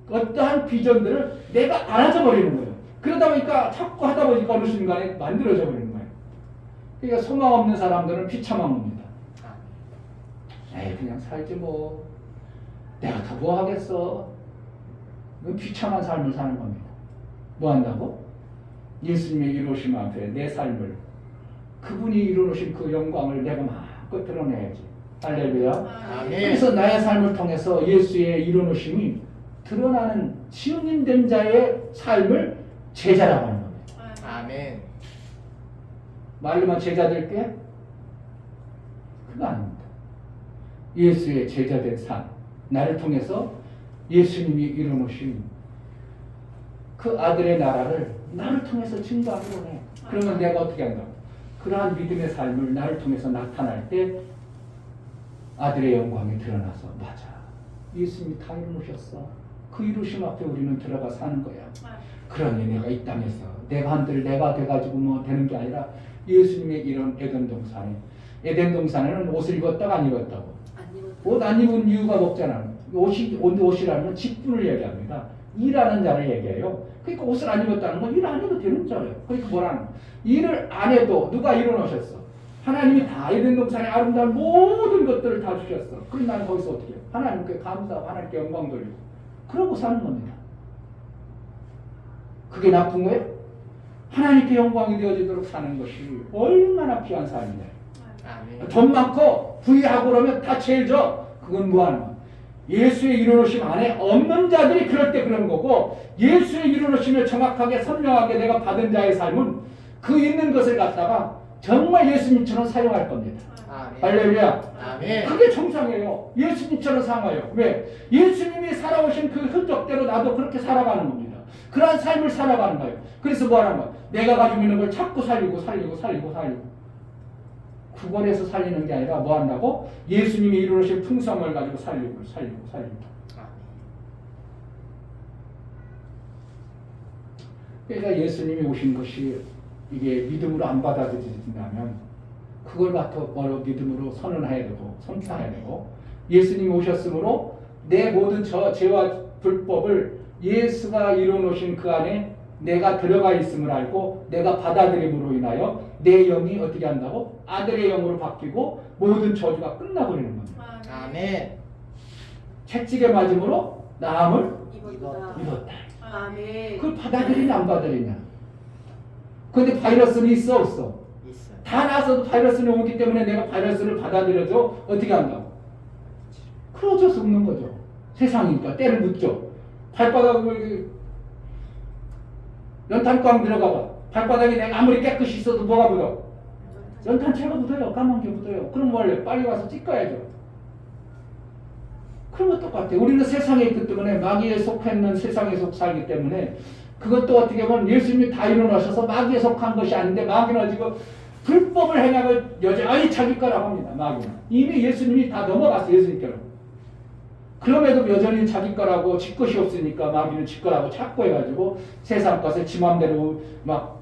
Speaker 2: 어떠한 비전들을 내가 알아져 버리는 거예요. 그러다 보니까 자꾸 하다 보니까 어느 순간에 만들어져 버리는 거예요. 그러니까 소망 없는 사람들은 비참한 겁니다. 에이 그냥 살지 뭐 내가 더 뭐 하겠어. 비참한 삶을 사는 겁니다. 뭐 한다고? 예수님의 이루심 앞에 내 삶을 그분이 이루신 그 영광을 내가 마음껏 드러내야지. 할렐루야.
Speaker 5: 아멘.
Speaker 2: 그래서 나의 삶을 통해서 예수의 이루심이 드러나는 증인된 자의 삶을 제자라고 하는 겁니다.
Speaker 5: 아멘.
Speaker 2: 말로만 제자 될게? 그거 아닙니다. 예수의 제자된 삶, 나를 통해서 예수님이 이루신 그 아들의 나라를 나를 통해서 증거하기로 해. 그러면 내가 어떻게 한다? 그러한 믿음의 삶을 나를 통해서 나타날 때 아들의 영광이 드러나서 맞아. 예수님이 다 이루셨어. 그 이루심 앞에 우리는 들어가 사는 거야. 그러니 내가 이 땅에서 내가 한들 내가 돼가지고 뭐 되는 게 아니라 예수님의 이런 에덴 동산에는 옷을 입었다가 안 입었다고. 옷 안 입은 이유가 없잖아. 옷이라는 직분을 얘기합니다. 일하는 자를 얘기해요. 그러니까 옷을 안 입었다는 건 일 안 해도 되는 자예요. 그러니까 뭐라는 거야? 일을 안 해도 누가 이뤄놓으셨어? 하나님이 다 에덴 동산에 아름다운 모든 것들을 다 주셨어. 그럼 나는 거기서 어떻게 해요? 하나님께 감사하고 하나님께 영광 돌리고 그러고 사는 겁니다. 그게 나쁜 거예요? 하나님께 영광이 되어지도록 사는 것이 얼마나 귀한 삶이냐.
Speaker 5: 아멘.
Speaker 2: 돈 많고 부유하고 그러면 다 제일 져. 그건 뭐하는 거야? 예수의 이루어심 안에 없는 자들이 그럴 때 그런 거고 예수의 이루어심을 정확하게 선명하게 내가 받은 자의 삶은 그 있는 것을 갖다가 정말 예수님처럼 사용할 겁니다.
Speaker 5: 아멘.
Speaker 2: 할렐루야.
Speaker 5: 아멘.
Speaker 2: 그게 정상이에요. 예수님처럼 살아요. 왜? 예수님이 살아오신 그 흔적대로 나도 그렇게 살아가는 겁니다. 그러한 삶을 살아가는 거예요. 그래서 뭐라는 거야? 내가 가지고 있는 걸 자꾸 살리고 구걸해서 살리는 게 아니라 뭐 한다고? 예수님이 이루신 풍성을 가지고 살리고. 그러니까 예수님이 오신 것이 이게 믿음으로 안 받아들여진다면 그걸 갖고 믿음으로 선언해야 되고 선포해야 되고 예수님이 오셨으므로 내 모든 죄와 불법을 예수가 이뤄놓으신 그 안에 내가 들어가 있음을 알고 내가 받아들임으로 인하여 내 영이 어떻게 한다고? 아들의 영으로 바뀌고 모든 저주가 끝나버리는 겁니다.
Speaker 5: 아멘.
Speaker 2: 채찍에 맞음으로 나음을
Speaker 4: 입었다.
Speaker 2: 입었다.
Speaker 4: 아멘.
Speaker 2: 그걸 받아들이냐 안 받아들이냐. 그런데 바이러스는 있어 없어?
Speaker 5: 있어요.
Speaker 2: 다 나서도 바이러스는 오기 때문에 내가 바이러스를 받아들여도 어떻게 한다고? 그러져 죽는 거죠. 세상이니까 때를 묻죠. 발바닥을 연탄광 들어가봐. 발바닥에 내가 아무리 깨끗이 있어도 뭐가 묻어? 연탄채가 묻어요. 까만 게 묻어요. 그럼 원래 빨리 와서 찍어야죠. 그런 것 똑같아. 우리는 세상에 있기 때문에 마귀에 속했는 세상에 속 살기 때문에 그것도 어떻게 보면 예수님이 다 이뤄놓으셔서 마귀에 속한 것이 아닌데 마귀는 지금 불법을 행하고 여전히 자기 거라고 합니다. 마귀는. 이미 예수님이 다 넘어갔어요. 예수님께로. 그럼에도 여전히 자기 거라고 지 것이 없으니까 마귀는 지 거라고 찾고 해가지고 세상 것을 지 맘대로 막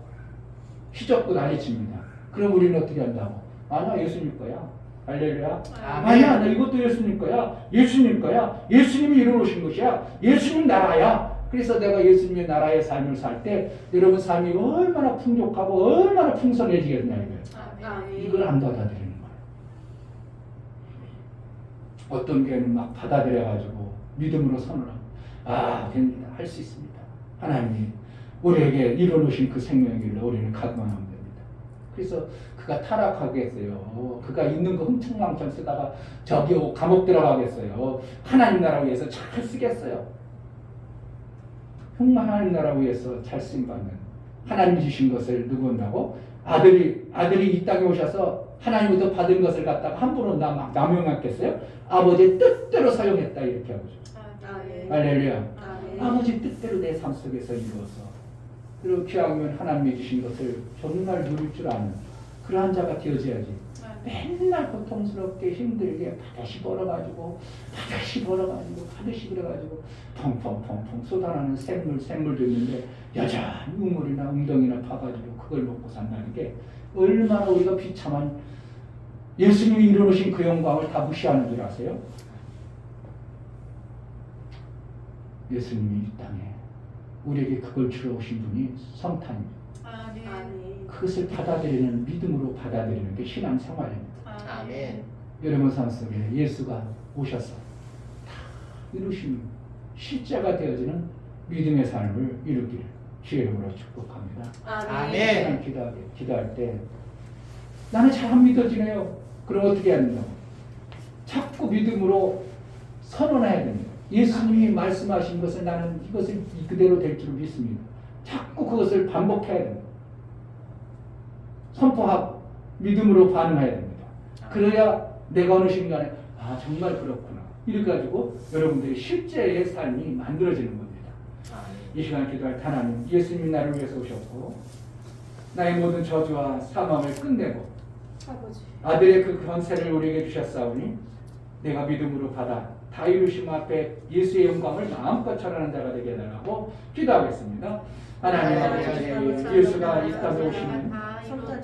Speaker 2: 휘젓고 난리칩니다. 그럼 우리는 어떻게 한다고? 아니야 예수님 거야. 할렐루야. 아니야 나 이것도 예수님 거야. 예수님 거야. 예수님이 이루어오신 것이야. 예수님 나라야. 그래서 내가 예수님의 나라의 삶을 살 때 여러분 삶이 얼마나 풍족하고 얼마나 풍성해지겠냐 이거예요.
Speaker 4: 아멘.
Speaker 2: 이걸 안 받아들이는 거예요. 어떤 교회는 막 받아들여가지고 믿음으로 선언하고 됩니다. 할 수 있습니다. 하나님이 우리에게 이뤄놓으신 그 생명이길래 우리는 각오하면 됩니다. 그래서 그가 타락하겠어요. 그가 있는 거 흥청망청 쓰다가 저기 감옥 들어가겠어요. 하나님 나라 위해서 잘 쓰겠어요. 정말 하나님 나라 위해서 잘 쓰임받는 하나님 주신 것을 누구 한다고? 아들이 이 땅에 오셔서 하나님부터 받은 것을 갖다가 함부로 막 남용했겠어요? 아버지의 뜻대로 사용했다 이렇게 하고 있어요.
Speaker 4: 아멘.
Speaker 2: 할렐루야.
Speaker 4: 아멘.
Speaker 2: 아버지 뜻대로 내 삶 속에서 이루어서 그리고 귀하면 하나님이 주신 것을 정말 누릴 줄 아는 그러한 자가 되어져야지. 맨날 고통스럽게 힘들게 바다시 벌어가지고 그래가지고 펑펑펑펑 쏟아나는 샘물도 있는데 여전히 우물이나 웅덩이나 파가지고 그걸 먹고 산다는 게 얼마나 우리가 비참한 예수님이 이루어놓으신 그 영광을 다 무시하는 줄 아세요? 예수님이 이 땅에 우리에게 그걸 주러 오신 분이 성탄입니다.
Speaker 4: 아멘.
Speaker 2: 그것을 받아들이는 믿음으로 받아들이는 게 신앙 생활입니다.
Speaker 5: 아멘.
Speaker 2: 여러분 삶 속에 예수가 오셔서 다 이루신 실제가 되어지는 믿음의 삶을 이루기를 주의 이름으로 축복합니다.
Speaker 5: 아멘.
Speaker 2: 시간 기도할 때 나는 잘 안 믿어지네요. 그럼 어떻게 해야 된다고? 자꾸 믿음으로 선언해야 됩니다. 예수님이 말씀하신 것을 나는 이것을 그대로 될 줄 믿습니다. 자꾸 그것을 반복해야 됩니다. 선포하고 믿음으로 반응해야 됩니다. 그래야 내가 어느 순간에 정말 그렇구나 이렇게 가지고 여러분들의 실제의 삶이 만들어지는 겁니다. 이 시간 기도할 하나님, 예수님 나를 위해서 오셨고 나의 모든 저주와 사망을 끝내고
Speaker 3: 아버지.
Speaker 2: 아들의 그 권세를 우리에게 주셨사오니 내가 믿음으로 받아 다 이루심 앞에 예수의 영광을 마음껏 전하는 자가 되게 해달라고 기도하겠습니다. 하나님 아버지, 예수가 이 땅에 오시는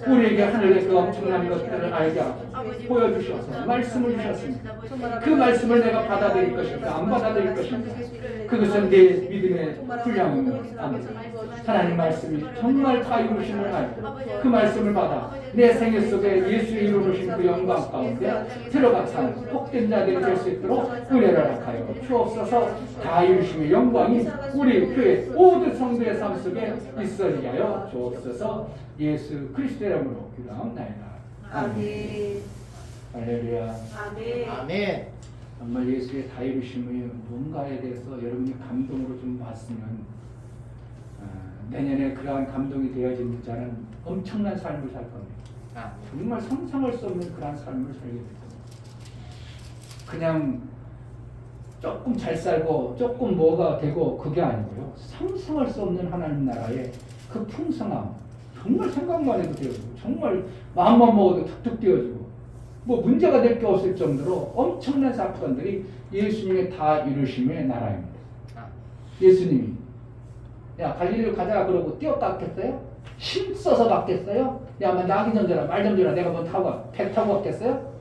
Speaker 2: 우리에게 하늘의 그 엄청난 것들을 알게 하고 보여주셔서 말씀을 주셨습니다. 그 말씀을 내가 받아들일 것인가 안 받아들일 것인가 그것은 내 믿음의 분량입니다. 하나님 말씀이 정말 다 이루심을 알고 그 말씀을 받아 내 생애 속에 예수의 이루신 그 영광 가운데 들어가 사는 복된 자들이 될 수 있도록 은혜를 허락하여 주옵소서. 다 이루심의 영광이 우리 교회 모든 성도의 삶 속에 있어지게 하여 주옵소서. 예수 그리스도의 이름으로 기도합니다.
Speaker 4: 아멘.
Speaker 2: 할렐루야.
Speaker 4: 아멘.
Speaker 5: 아멘.
Speaker 2: 정말 예수의 다 이루심의 뭔가에 대해서 여러분이 감동으로 좀 봤으면 내년에 그러한 감동이 되어진 자는 엄청난 삶을 살 겁니다. 정말 상상할 수 없는 그러한 삶을 살게 될 겁니다. 그냥 조금 잘 살고 조금 뭐가 되고 그게 아니고요. 상상할 수 없는 하나님 나라의 그 풍성함 정말 생각만 해도 되어지고 정말 마음만 먹어도 툭툭 되어지고 뭐 문제가 될 게 없을 정도로 엄청난 사건들이 예수님의 다 이루심의 나라입니다. 예수님이 야 갈릴리로 가자 그러고 뛰어갔겠어요?
Speaker 1: 힘 써서 갔겠어요? 야, 뭐 낙이 던져라, 말 던져라, 내가 뭐 타고, 배 타고 갔겠어요?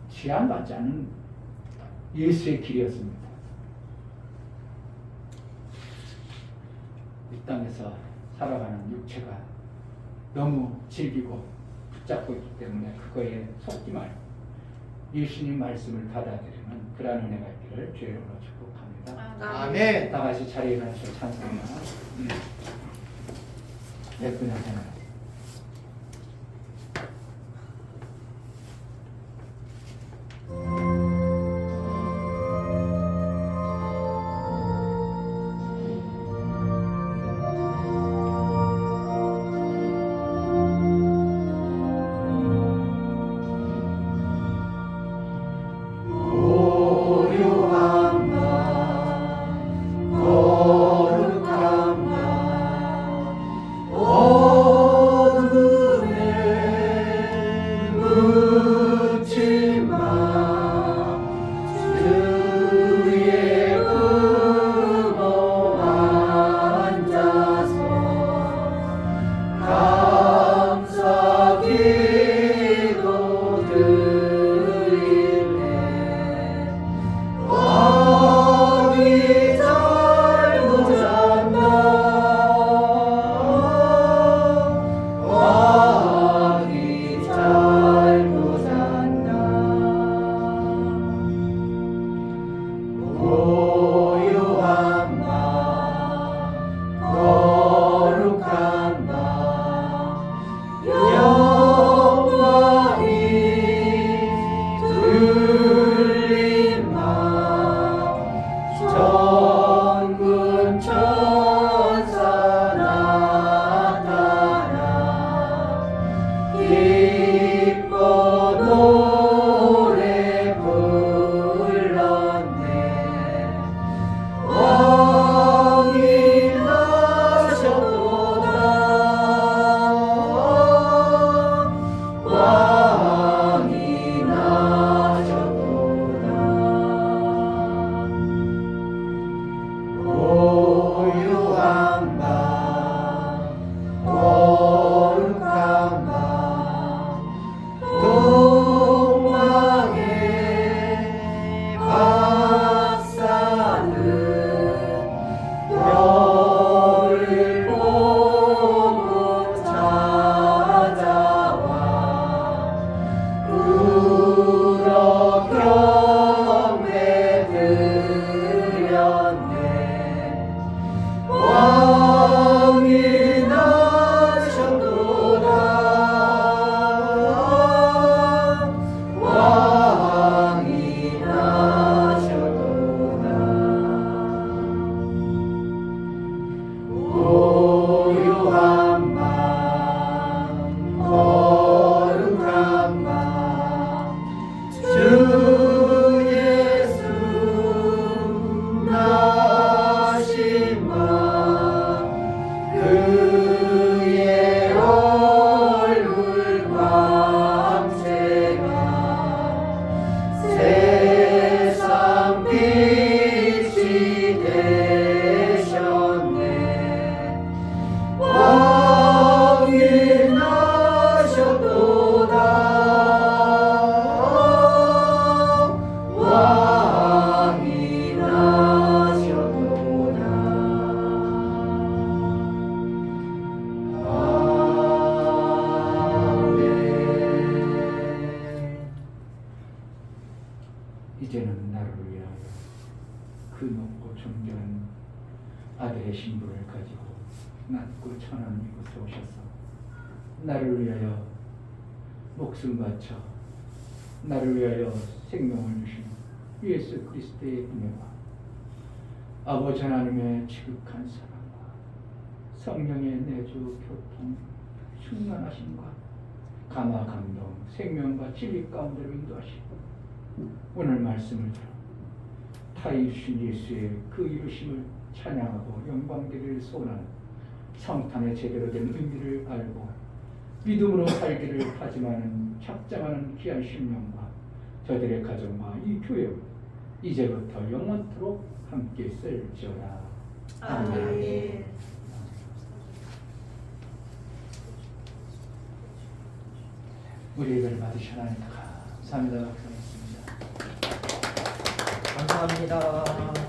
Speaker 1: 제한받지 않은 예수의 길이었습니다. 이 땅에서 살아가는 육체가 너무 질기고 붙잡고 있기 때문에 그거에 속지 말고 예수님 말씀을 받아들이는 그런 은혜가 있기를 주의 이름으로 축복합니다.
Speaker 5: 아멘.
Speaker 1: 다 같이 자리에 가서 찬송이나 그냥 해놔요.
Speaker 2: 이제는 나를 위하여 그 높고 존귀한 아들의 신부를 가지고 낮고 천한 이곳에 오셔서 나를 위하여 목숨 바쳐 나를 위하여 생명을 주신 예수 그리스도의 은혜와 아버지 하나님의 지극한 사랑과 성령의 내주 교통 충만하심과 감화 감동 생명과 진리 가운데로 인도하시고 오늘 말씀을 들어 타이신 예수의 그 이루심을 찬양하고 영광되기를 소원하는 성탄의 제대로 된 의미를 알고 믿음으로 살기를 다짐하는 착장하는 귀한 심령과 저들의 가정과 이 교회 이제부터 영원토록 함께 있을지어다. 아멘.
Speaker 4: 아멘.
Speaker 1: 우리 예배를 받으시라니까 감사합니다.
Speaker 5: 감사합니다.